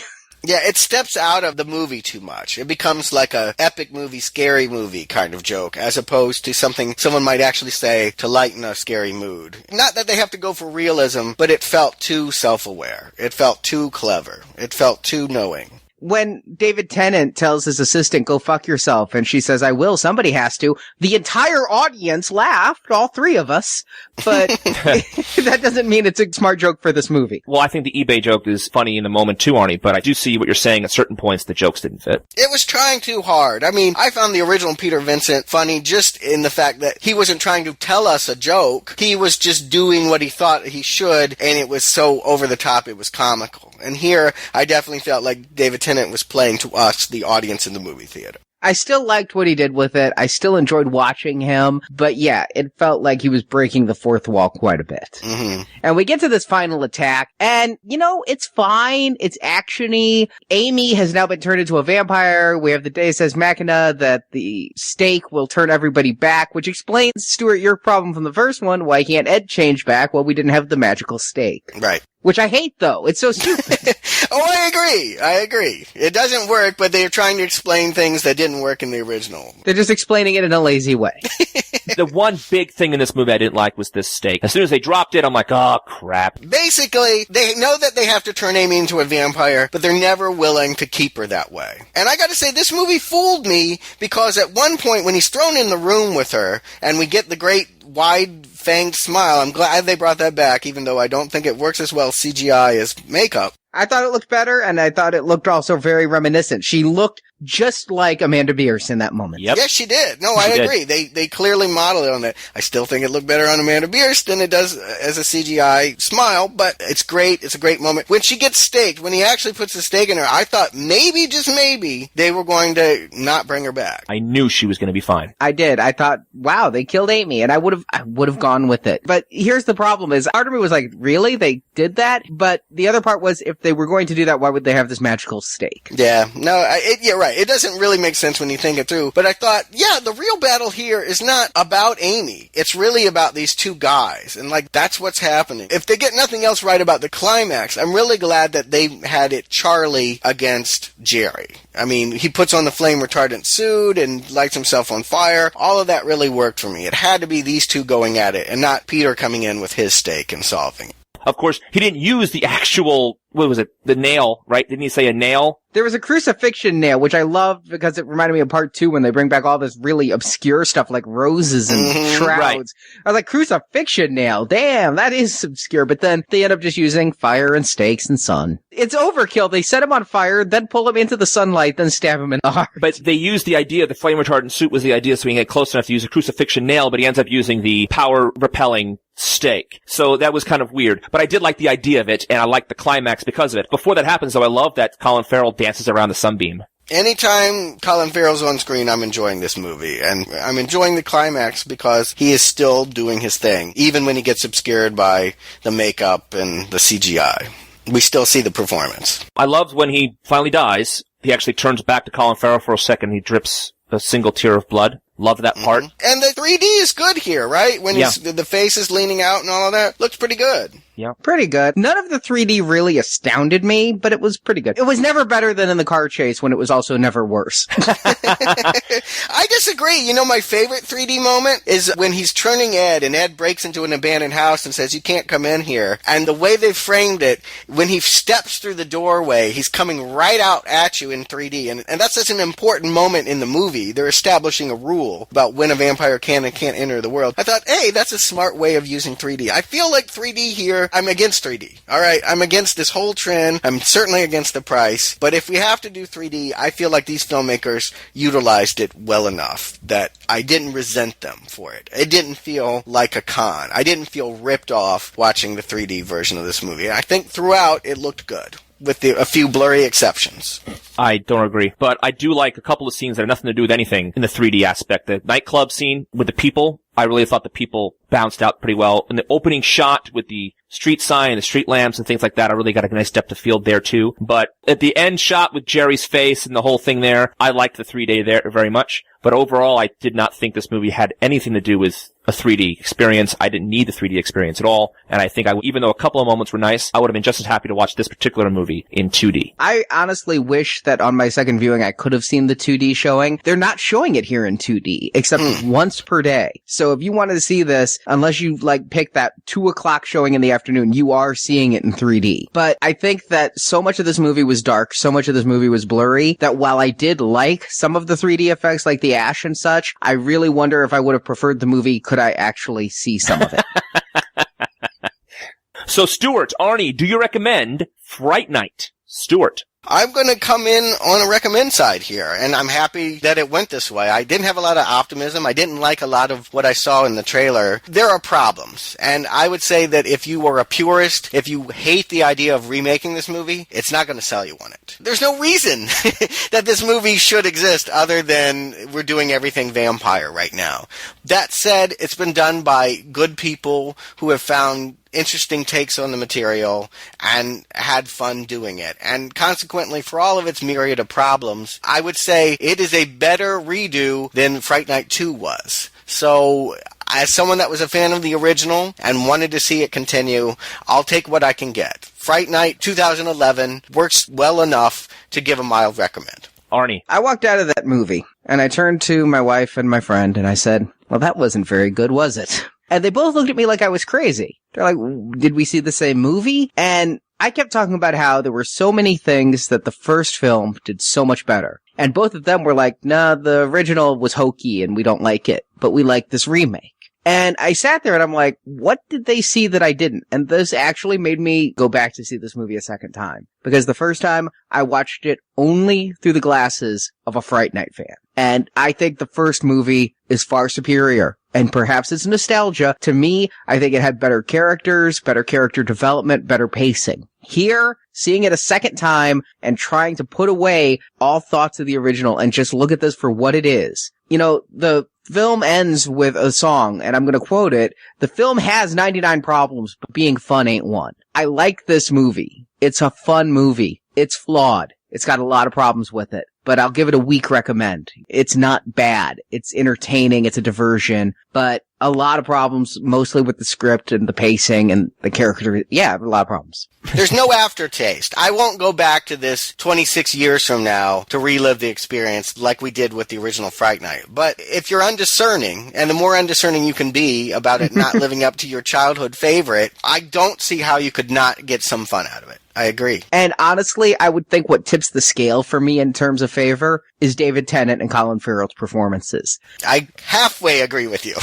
Yeah, it steps out of the movie too much. It becomes like a epic movie, scary movie kind of joke, as opposed to something someone might actually say to lighten a scary mood. Not that they have to go for realism, but it felt too self-aware. It felt too clever. It felt too knowing. when David Tennant tells his assistant, go fuck yourself, and she says, I will, somebody has to, the entire audience laughed, all three of us, but that doesn't mean it's a smart joke for this movie. Well, I think the eBay joke is funny in the moment too, Arnie, but I do see what you're saying. At certain points, the jokes didn't fit. It was trying too hard. I mean, I found the original Peter Vincent funny just in the fact that he wasn't trying to tell us a joke. He was just doing what he thought he should, and it was so over the top, it was comical. And here, I definitely felt like David Tennant was playing to us, the audience in the movie theater. I still liked what he did with it. I still enjoyed watching him. But yeah, it felt like he was breaking the fourth wall quite a bit. Mm-hmm. And we get to this final attack, and, you know, it's fine. It's actiony. Amy has now been turned into a vampire. We have the Deus Ex Machina that the stake will turn everybody back, which explains, Stuart, your problem from the first one. Why can't Ed change back? Well, we didn't have the magical stake. Right. Which I hate, though. It's so stupid. Oh, I agree. It doesn't work, but they're trying to explain things that didn't work in the original. They're just explaining it in a lazy way. The one big thing in this movie I didn't like was this stake. As soon as they dropped it, I'm like, oh, crap. Basically, they know that they have to turn Amy into a vampire, but they're never willing to keep her that way. And I gotta say, this movie fooled me, because at one point when he's thrown in the room with her, and we get the great wide-fanged smile, I'm glad they brought that back, even though I don't think it works as well CGI as makeup. I thought it looked better, and I thought it looked also very reminiscent. She looked just like Amanda Bierce in that moment. Yep. Yes, she did. No, I agree. They clearly modeled it on that. I still think it looked better on Amanda Bierce than it does as a CGI smile, but it's great. It's a great moment. When she gets staked, when he actually puts the stake in her, I thought maybe, just maybe, they were going to not bring her back. I knew she was going to be fine. I did. I thought, wow, they killed Amy, and I would have gone with it. But here's the problem is, part of me was like, really? They did that? But the other part was, if they were going to do that, why would they have this magical stake? Yeah, no, you're right. It doesn't really make sense when you think it through. But I thought, yeah, the real battle here is not about Amy. It's really about these two guys. And, like, that's what's happening. If they get nothing else right about the climax, I'm really glad that they had it Charlie against Jerry. I mean, he puts on the flame retardant suit and lights himself on fire. All of that really worked for me. It had to be these two going at it and not Peter coming in with his stake and solving it. Of course, he didn't use the actual, what was it, the nail, right? Didn't he say a nail? There was a crucifixion nail, which I loved because it reminded me of part 2 when they bring back all this really obscure stuff like roses and shrouds. Right. I was like, crucifixion nail, damn, that is obscure. But then they end up just using fire and stakes and sun. It's overkill. They set him on fire, then pull him into the sunlight, then stab him in the heart. But they used the idea, the flame retardant suit was the idea so he can get close enough to use a crucifixion nail, but he ends up using the power repelling stake. So that was kind of weird. But I did like the idea of it, and I liked the climax because of it. Before that happens, though, I love that Colin Farrell dances around the sunbeam. Anytime Colin Farrell's on screen, I'm enjoying this movie. And I'm enjoying the climax because he is still doing his thing, even when he gets obscured by the makeup and the CGI. We still see the performance. I loved when he finally dies, he actually turns back to Colin Farrell for a second, he drips a single tear of blood. Love that part. And the 3D is good here, right? When the face is leaning out and all of that. Looks pretty good. Yeah. Pretty good. None of the 3D really astounded me, but it was pretty good. It was never better than in the car chase when it was also never worse. I disagree. You know, my favorite 3D moment is when he's turning Ed and Ed breaks into an abandoned house and says, you can't come in here. And the way they framed it, when he steps through the doorway, he's coming right out at you in 3D. And that's such an important moment in the movie. They're establishing a rule about when a vampire can and can't enter the world. I thought, hey, that's a smart way of using 3D. I feel like 3D here, I'm against 3D. All right, I'm against this whole trend. I'm certainly against the price. But if we have to do 3D, I feel like these filmmakers utilized it well enough that I didn't resent them for it. It didn't feel like a con. I didn't feel ripped off watching the 3D version of this movie. I think throughout it looked good, with a few blurry exceptions. I don't agree. But I do like a couple of scenes that have nothing to do with anything in the 3D aspect. The nightclub scene with the people, I really thought the people bounced out pretty well. And the opening shot with the street sign, the street lamps and things like that, I really got a nice depth of field there too. But at the end shot with Jerry's face and the whole thing there, I liked the 3D there very much. But overall, I did not think this movie had anything to do with a 3D experience. I didn't need the 3D experience at all. And I think even though a couple of moments were nice, I would have been just as happy to watch this particular movie in 2D. I honestly wish that on my second viewing I could have seen the 2D showing. They're not showing it here in 2D, except once per day. So if you wanted to see this, unless you pick that 2:00 showing in the afternoon, you are seeing it in 3D. But I think that so much of this movie was dark, so much of this movie was blurry, that while I did like some of the 3D effects, like the ash and such, I really wonder if I would have preferred the movie could I actually see some of it. So, Stuart, Arnie, do you recommend Fright Night? Stuart. I'm going to come in on a recommend side here, and I'm happy that it went this way. I didn't have a lot of optimism. I didn't like a lot of what I saw in the trailer. There are problems, and I would say that if you were a purist, if you hate the idea of remaking this movie, it's not going to sell you on it. There's no reason that this movie should exist other than we're doing everything vampire right now. That said, it's been done by good people who have found interesting takes on the material and had fun doing it. And consequently, for all of its myriad of problems, I would say it is a better redo than Fright Night 2 was. So, as someone that was a fan of the original and wanted to see it continue, I'll take what I can get. Fright Night 2011 works well enough to give a mild recommend. Arnie. I walked out of that movie, and I turned to my wife and my friend, and I said, well, that wasn't very good, was it? And they both looked at me like I was crazy. They're like, did we see the same movie? And I kept talking about how there were so many things that the first film did so much better. And both of them were like, nah, the original was hokey and we don't like it, but we like this remake. And I sat there and I'm like, what did they see that I didn't? And this actually made me go back to see this movie a second time. Because the first time, I watched it only through the glasses of a Fright Night fan. And I think the first movie is far superior. And perhaps it's nostalgia. To me, I think it had better characters, better character development, better pacing. Here, seeing it a second time and trying to put away all thoughts of the original and just look at this for what it is. You know, the film ends with a song, and I'm going to quote it. The film has 99 problems, but being fun ain't one. I like this movie. It's a fun movie. It's flawed. It's got a lot of problems with it, but I'll give it a weak recommend. It's not bad. It's entertaining. It's a diversion, but a lot of problems, mostly with the script and the pacing and the character. Yeah, a lot of problems. There's no aftertaste. I won't go back to this 26 years from now to relive the experience like we did with the original Fright Night. But if you're undiscerning, and the more undiscerning you can be about it not living up to your childhood favorite, I don't see how you could not get some fun out of it. I agree. And honestly, I would think what tips the scale for me in terms of favor is David Tennant and Colin Farrell's performances. I halfway agree with you.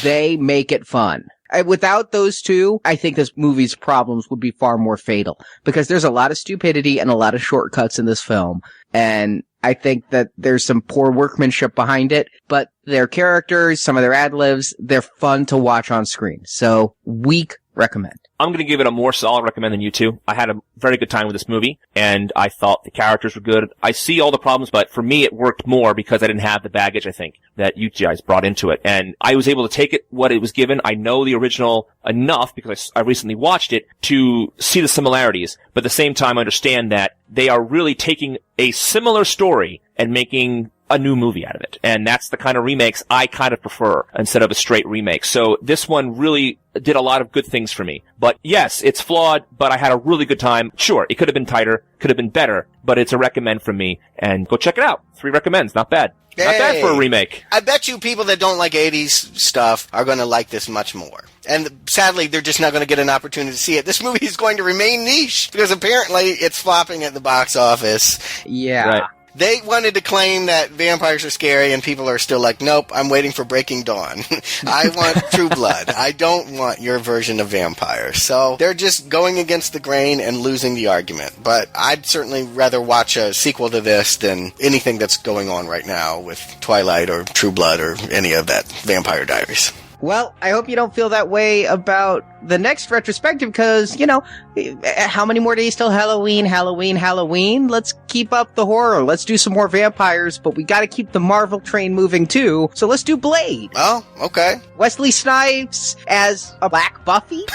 They make it fun. Without those two, I think this movie's problems would be far more fatal. Because there's a lot of stupidity and a lot of shortcuts in this film. And I think that there's some poor workmanship behind it. But their characters, some of their ad-libs, they're fun to watch on screen. So, weak recommend. I'm going to give it a more solid recommend than you two. I had a very good time with this movie, and I thought the characters were good. I see all the problems, but for me it worked more because I didn't have the baggage, I think, that you guys brought into it. And I was able to take it what it was given. I know the original enough, because I recently watched it, to see the similarities. But at the same time, I understand that they are really taking a similar story and making a new movie out of it. And that's the kind of remakes I kind of prefer instead of a straight remake. So this one really did a lot of good things for me. But yes, it's flawed, but I had a really good time. Sure, it could have been tighter, could have been better, but it's a recommend from me. And go check it out. 3 recommends. Not bad. Hey, not bad for a remake. I bet you people that don't like 80s stuff are going to like this much more. And sadly, they're just not going to get an opportunity to see it. This movie is going to remain niche because apparently it's flopping at the box office. Yeah. Right. They wanted to claim that vampires are scary, and people are still like, nope, I'm waiting for Breaking Dawn. I want True Blood. I don't want your version of vampires. So they're just going against the grain and losing the argument. But I'd certainly rather watch a sequel to this than anything that's going on right now with Twilight or True Blood or any of that Vampire Diaries. Well, I hope you don't feel that way about the next retrospective, because, you know, how many more days till Halloween? Let's keep up the horror. Let's do some more vampires, but we gotta keep the Marvel train moving too, so let's do Blade. Oh, okay. Wesley Snipes as a Black Buffy?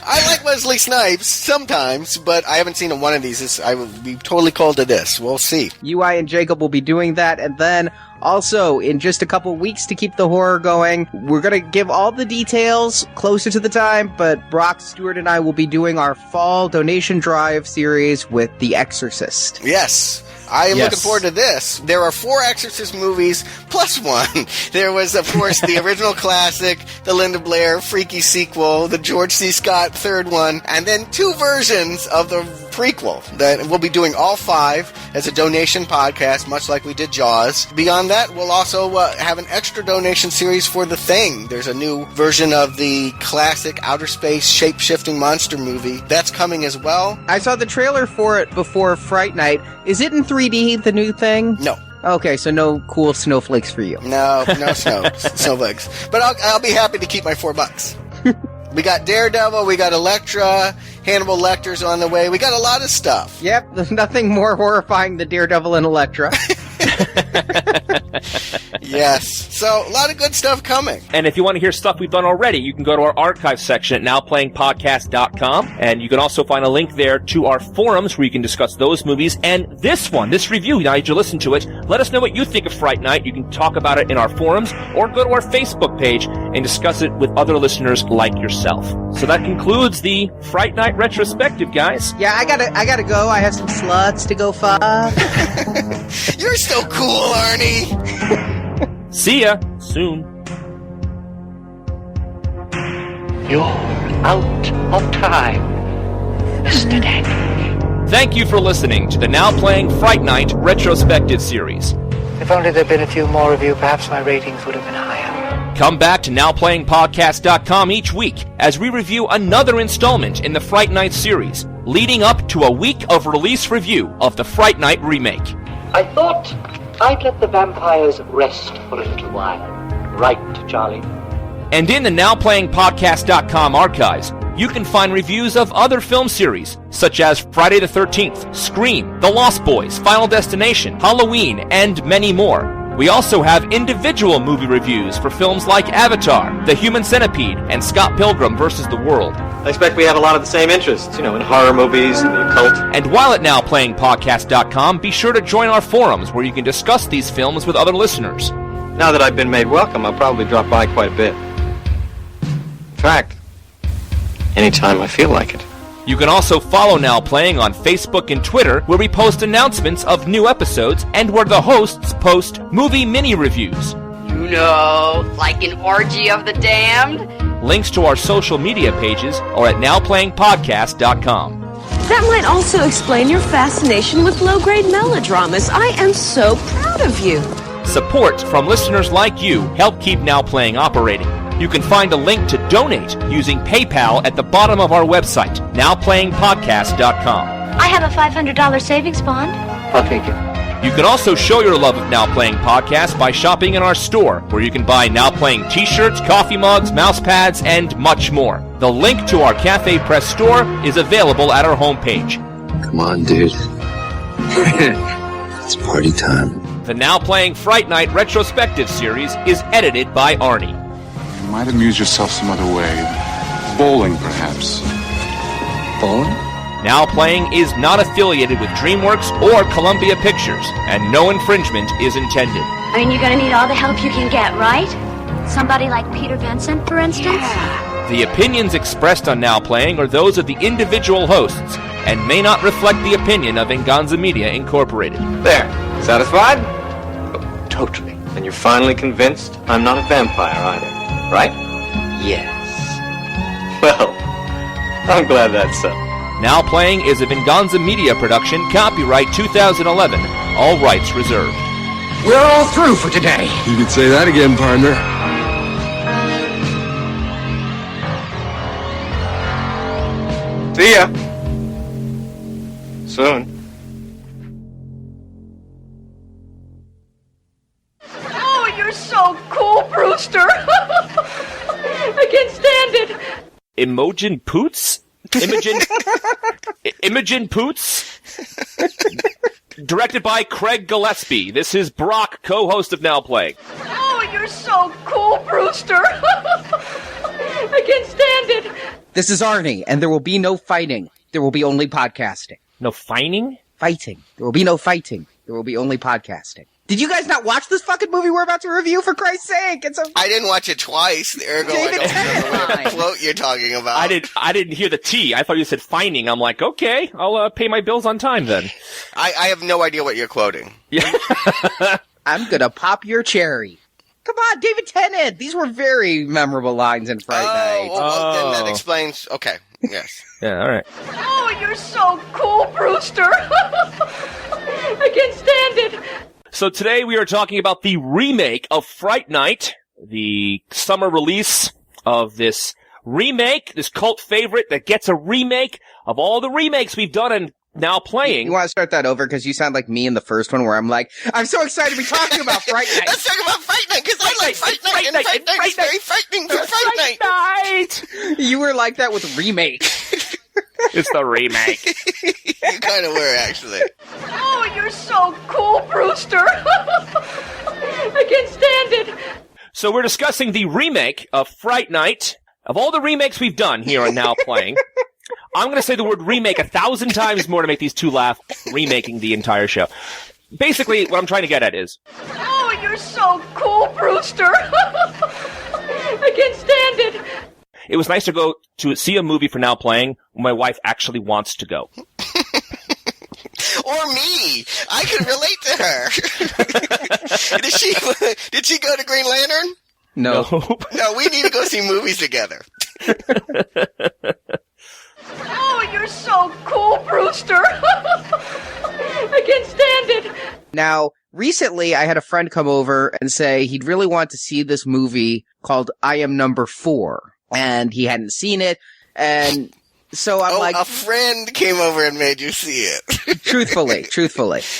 I like Wesley Snipes sometimes, but I haven't seen one of these. I would be totally cold to this. We'll see. UI and Jacob will be doing that, and then Also, in just a couple weeks to keep the horror going, we're going to give all the details closer to the time, but Brock, Stuart, and I will be doing our fall donation drive series with The Exorcist. Yes. I am looking forward to this. There are 4 Exorcist movies, plus one. There was, of course, the original classic, the Linda Blair freaky sequel, the George C. Scott third one, and then 2 versions of the prequel. That we'll be doing all 5 as a donation podcast, much like we did Jaws. Beyond that, we'll also have an extra donation series for The Thing. There's a new version of the classic outer space shape-shifting monster movie. That's coming as well. I saw the trailer for it before Fright Night. Is it in 3D, the new Thing? No. Okay, so no cool snowflakes for you. No snowflakes. But I'll be happy to keep my $4. We got Daredevil, we got Elektra, Hannibal Lecter's on the way. We got a lot of stuff. Yep, there's nothing more horrifying than Daredevil and Elektra. Yes. So, a lot of good stuff coming. And if you want to hear stuff we've done already, you can go to our archive section at nowplayingpodcast.com, and you can also find a link there to our forums where you can discuss those movies and this review. Now that you listen to it, let us know what you think of Fright Night. You can talk about it in our forums, or go to our Facebook page and discuss it with other listeners like yourself. So that concludes the Fright Night retrospective, guys. Yeah, I gotta go. I have some sluts to go fuck. You're so cool, Arnie. See ya soon. You're out of time, Mr. Daniel. Thank you for listening to the Now Playing Fright Night retrospective series. If only there'd been a few more of you, perhaps my ratings would have been higher. Come back to NowPlayingPodcast.com each week as we review another installment in the Fright Night series, leading up to a week of release review of the Fright Night remake. I thought I'd let the vampires rest for a little while. Right, Charlie? And in the NowPlayingPodcast.com archives, you can find reviews of other film series, such as Friday the 13th, Scream, The Lost Boys, Final Destination, Halloween, and many more. We also have individual movie reviews for films like Avatar, The Human Centipede, and Scott Pilgrim vs. the World. I expect we have a lot of the same interests, in horror movies and the occult. And while at NowPlayingPodcast.com, be sure to join our forums where you can discuss these films with other listeners. Now that I've been made welcome, I'll probably drop by quite a bit. In fact, anytime I feel like it. You can also follow Now Playing on Facebook and Twitter, where we post announcements of new episodes and where the hosts post movie mini-reviews. You know, like an orgy of the damned? Links to our social media pages are at NowPlayingPodcast.com. That might also explain your fascination with low-grade melodramas. I am so proud of you. Support from listeners like you help keep Now Playing operating. You can find a link to donate using PayPal at the bottom of our website, NowPlayingPodcast.com. I have a $500 savings bond. I'll take it. You can also show your love of Now Playing Podcast by shopping in our store, where you can buy Now Playing t-shirts, coffee mugs, mouse pads, and much more. The link to our Cafe Press store is available at our homepage. Come on, dude. It's party time. The Now Playing Fright Night retrospective series is edited by Arnie. You might amuse yourself some other way. Bowling, perhaps. Bowling? Now Playing is not affiliated with DreamWorks or Columbia Pictures, and no infringement is intended. I mean, you're gonna need all the help you can get, right? Somebody like Peter Vincent, for instance? Yeah. The opinions expressed on Now Playing are those of the individual hosts, and may not reflect the opinion of Venganza Media Incorporated. There. Satisfied? Oh, totally. And you're finally convinced I'm not a vampire either, right? Yes. Well, I'm glad that's so. Now Playing is a Venganza Media production, copyright 2011, all rights reserved. We're all through for today. You could say that again, partner. See ya. Soon. Oh, you're so cool, Brewster. I can't stand it. Imogen Poots? Imogen Poots? Directed by Craig Gillespie. This is Brock, co-host of Now Playing. Oh, you're so cool, Brewster. I can't stand it. This is Arnie, and there will be no fighting. There will be only podcasting. No fighting? Fighting. There will be no fighting. There will be only podcasting. Did you guys not watch this fucking movie we're about to review, for Christ's sake? I didn't watch it twice, ergo I don't know what quote you're talking about. I didn't hear the T. I thought you said fining. I'm like, okay, I'll pay my bills on time then. I have no idea what you're quoting. Yeah. I'm gonna pop your cherry. Come on, David Tennant! These were very memorable lines in Fright Night. Then that explains... Okay, yes. Yeah, all right. Oh, you're so cool, Brewster. I can't stand it. So today we are talking about the remake of Fright Night, the summer release of this remake, this cult favorite that gets a remake of all the remakes we've done and now playing. You want to start that over because you sound like me in the first one where I'm like, I'm so excited to be talking about Fright Night. Let's talk about Fright Night because I like Fright Night and Fright Night is very frightening for Fright Night. You were like that with remake. It's the remake. You kind of were, actually. Oh, you're so cool, Brewster. I can't stand it. So we're discussing the remake of Fright Night. Of all the remakes we've done here and now playing, I'm going to say the word remake 1,000 times more to make these two laugh, remaking the entire show. Basically, what I'm trying to get at is... Oh, you're so cool, Brewster. I can't stand it. It was nice to go to see a movie for now playing when my wife actually wants to go. Or me. I can relate to her. Did she go to Green Lantern? No. No, we need to go see movies together. Oh, you're so cool, Brewster. I can't stand it. Now, recently I had a friend come over and say he'd really want to see this movie called I Am Number 4. And he hadn't seen it, and so I'm like... a friend came over and made you see it. Truthfully.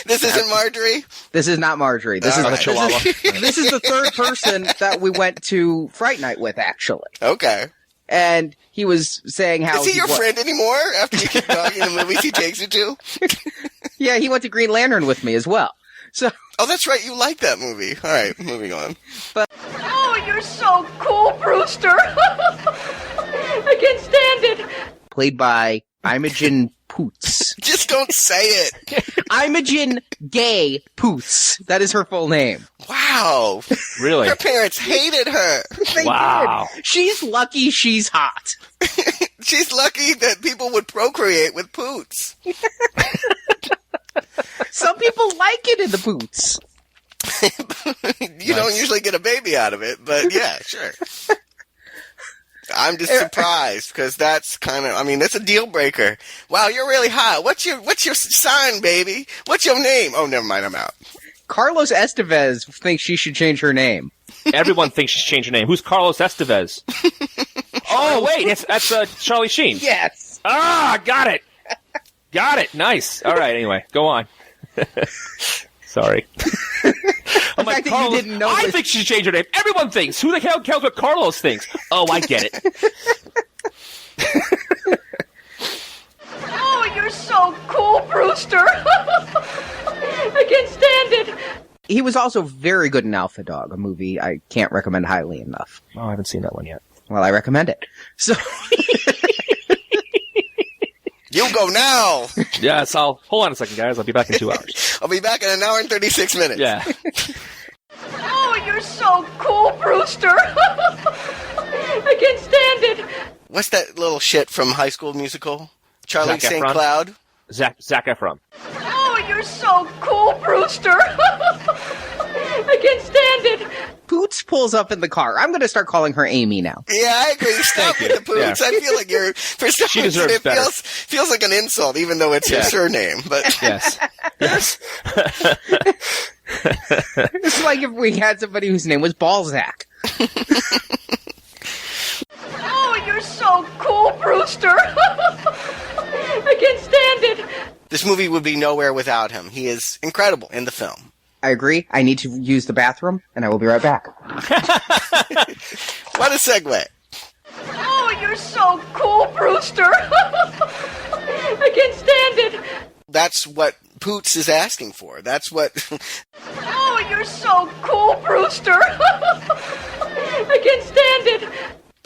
This isn't Marjorie? This is not Marjorie. This is the third person that we went to Fright Night with, actually. Okay. And he was saying how... Is he your friend anymore after you keep talking the movies he takes you to? Yeah, he went to Green Lantern with me as well. So... Oh, that's right. You like that movie. All right, moving on. But... Oh, you're so cool, Brewster. I can't stand it. Played by Imogen Poots. Just don't say it. Imogen Gay Poots. That is her full name. Wow. Really? Her parents hated her. Wow. Did. She's lucky she's hot. She's lucky that people would procreate with Poots. Some people like it in the Poots. You don't usually get a baby out of it, but yeah, sure. I'm just surprised because that's kind of, that's a deal breaker. Wow, you're really hot. What's your sign, baby? What's your name? Oh, never mind, I'm out. Carlos Estevez thinks she should change her name. Everyone thinks she should change her name. Who's Carlos Estevez? Oh, wait, that's Charlie Sheen. Yes. Ah, got it. Got it. Nice. All right, anyway, go on. Sorry. I'm like, Carlos, you didn't know I think she should change her name. Everyone thinks. Who the hell cares what Carlos thinks? Oh, I get it. Oh, you're so cool, Brewster. I can't stand it. He was also very good in Alpha Dog, a movie I can't recommend highly enough. Oh, I haven't seen that one yet. Well, I recommend it. So... You go now! Yes, hold on a second, guys. I'll be back in 2 hours. I'll be back in 1 hour and 36 minutes. Yeah. Oh, you're so cool, Brewster. I can't stand it. What's that little shit from High School Musical? Charlie St. Cloud? Zac Efron. Oh, you're so cool, Brewster. I can't stand it. Poots pulls up in the car. I'm going to start calling her Amy now. Yeah, I agree. Stop with the Poots. Yeah. I feel like for some reason it feels like an insult, even though it's your surname. But yes. It's like if we had somebody whose name was Balzac. Oh, you're so cool, Brewster. I can't stand it. This movie would be nowhere without him. He is incredible in the film. I agree. I need to use the bathroom, and I will be right back. What a segue. Oh, you're so cool, Brewster. I can't stand it. That's what Poots is asking for. That's what... Oh, you're so cool, Brewster. I can't stand it.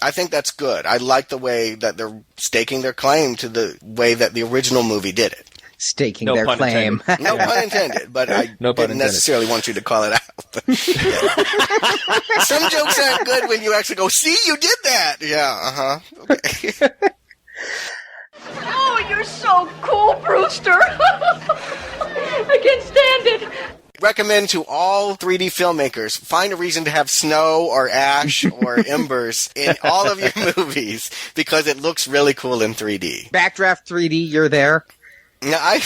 I think that's good. I like the way that they're staking their claim to the way that the original movie did it. staking No their pun claim. No pun intended, but I didn't necessarily want you to call it out. Some jokes aren't good when you actually go, see, you did that! Yeah, okay. Oh, you're so cool, Brewster. I can't stand it. Recommend to all 3D filmmakers, find a reason to have snow or ash or embers in all of your movies because it looks really cool in 3D. Backdraft 3D, you're there. No, I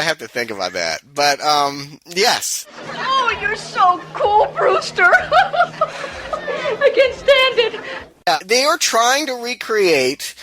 have to think about that. But, yes. Oh, you're so cool, Brewster. I can't stand it. They are trying to recreate,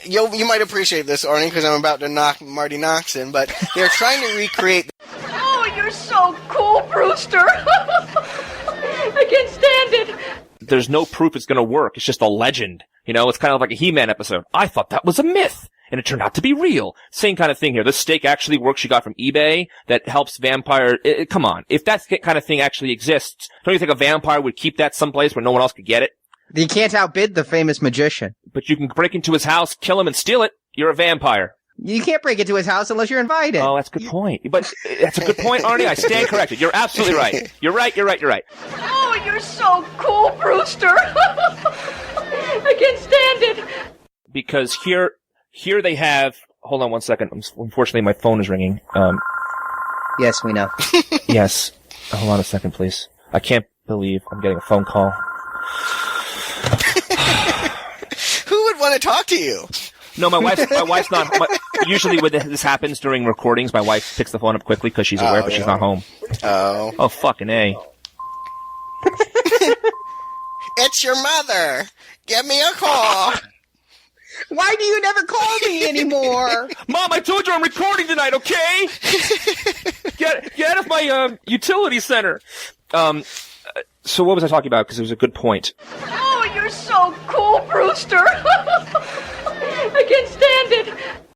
you might appreciate this, Arnie, because I'm about to knock Marti Noxon, but they're trying to recreate... Oh, you're so cool, Brewster. I can't stand it. There's no proof it's going to work. It's just a legend. You know, it's kind of like a He-Man episode. I thought that was a myth, and it turned out to be real. Same kind of thing here. This steak actually works you got from eBay that helps vampire... come on. If that kind of thing actually exists, don't you think a vampire would keep that someplace where no one else could get it? You can't outbid the famous magician. But you can break into his house, kill him, and steal it. You're a vampire. You can't break into his house unless you're invited. Oh, that's a good point. But that's a good point, Arnie. I stand corrected. You're absolutely right. You're right. Oh, you're so cool, Brewster. I can't stand it. Because here they have... Hold on one second. Unfortunately, my phone is ringing. Yes, we know. Yes. Hold on a second, please. I can't believe I'm getting a phone call. Who would want to talk to you? No, my wife's not. Usually when this happens during recordings, my wife picks the phone up quickly because she's aware, but she's not home. Oh, fucking A. It's your mother. Give me a call. Why do you never call me anymore? Mom, I told you I'm recording tonight, okay? Get out of my utility center. So what was I talking about? Because it was a good point. Oh, you're so cool, Brewster. I can't stand it.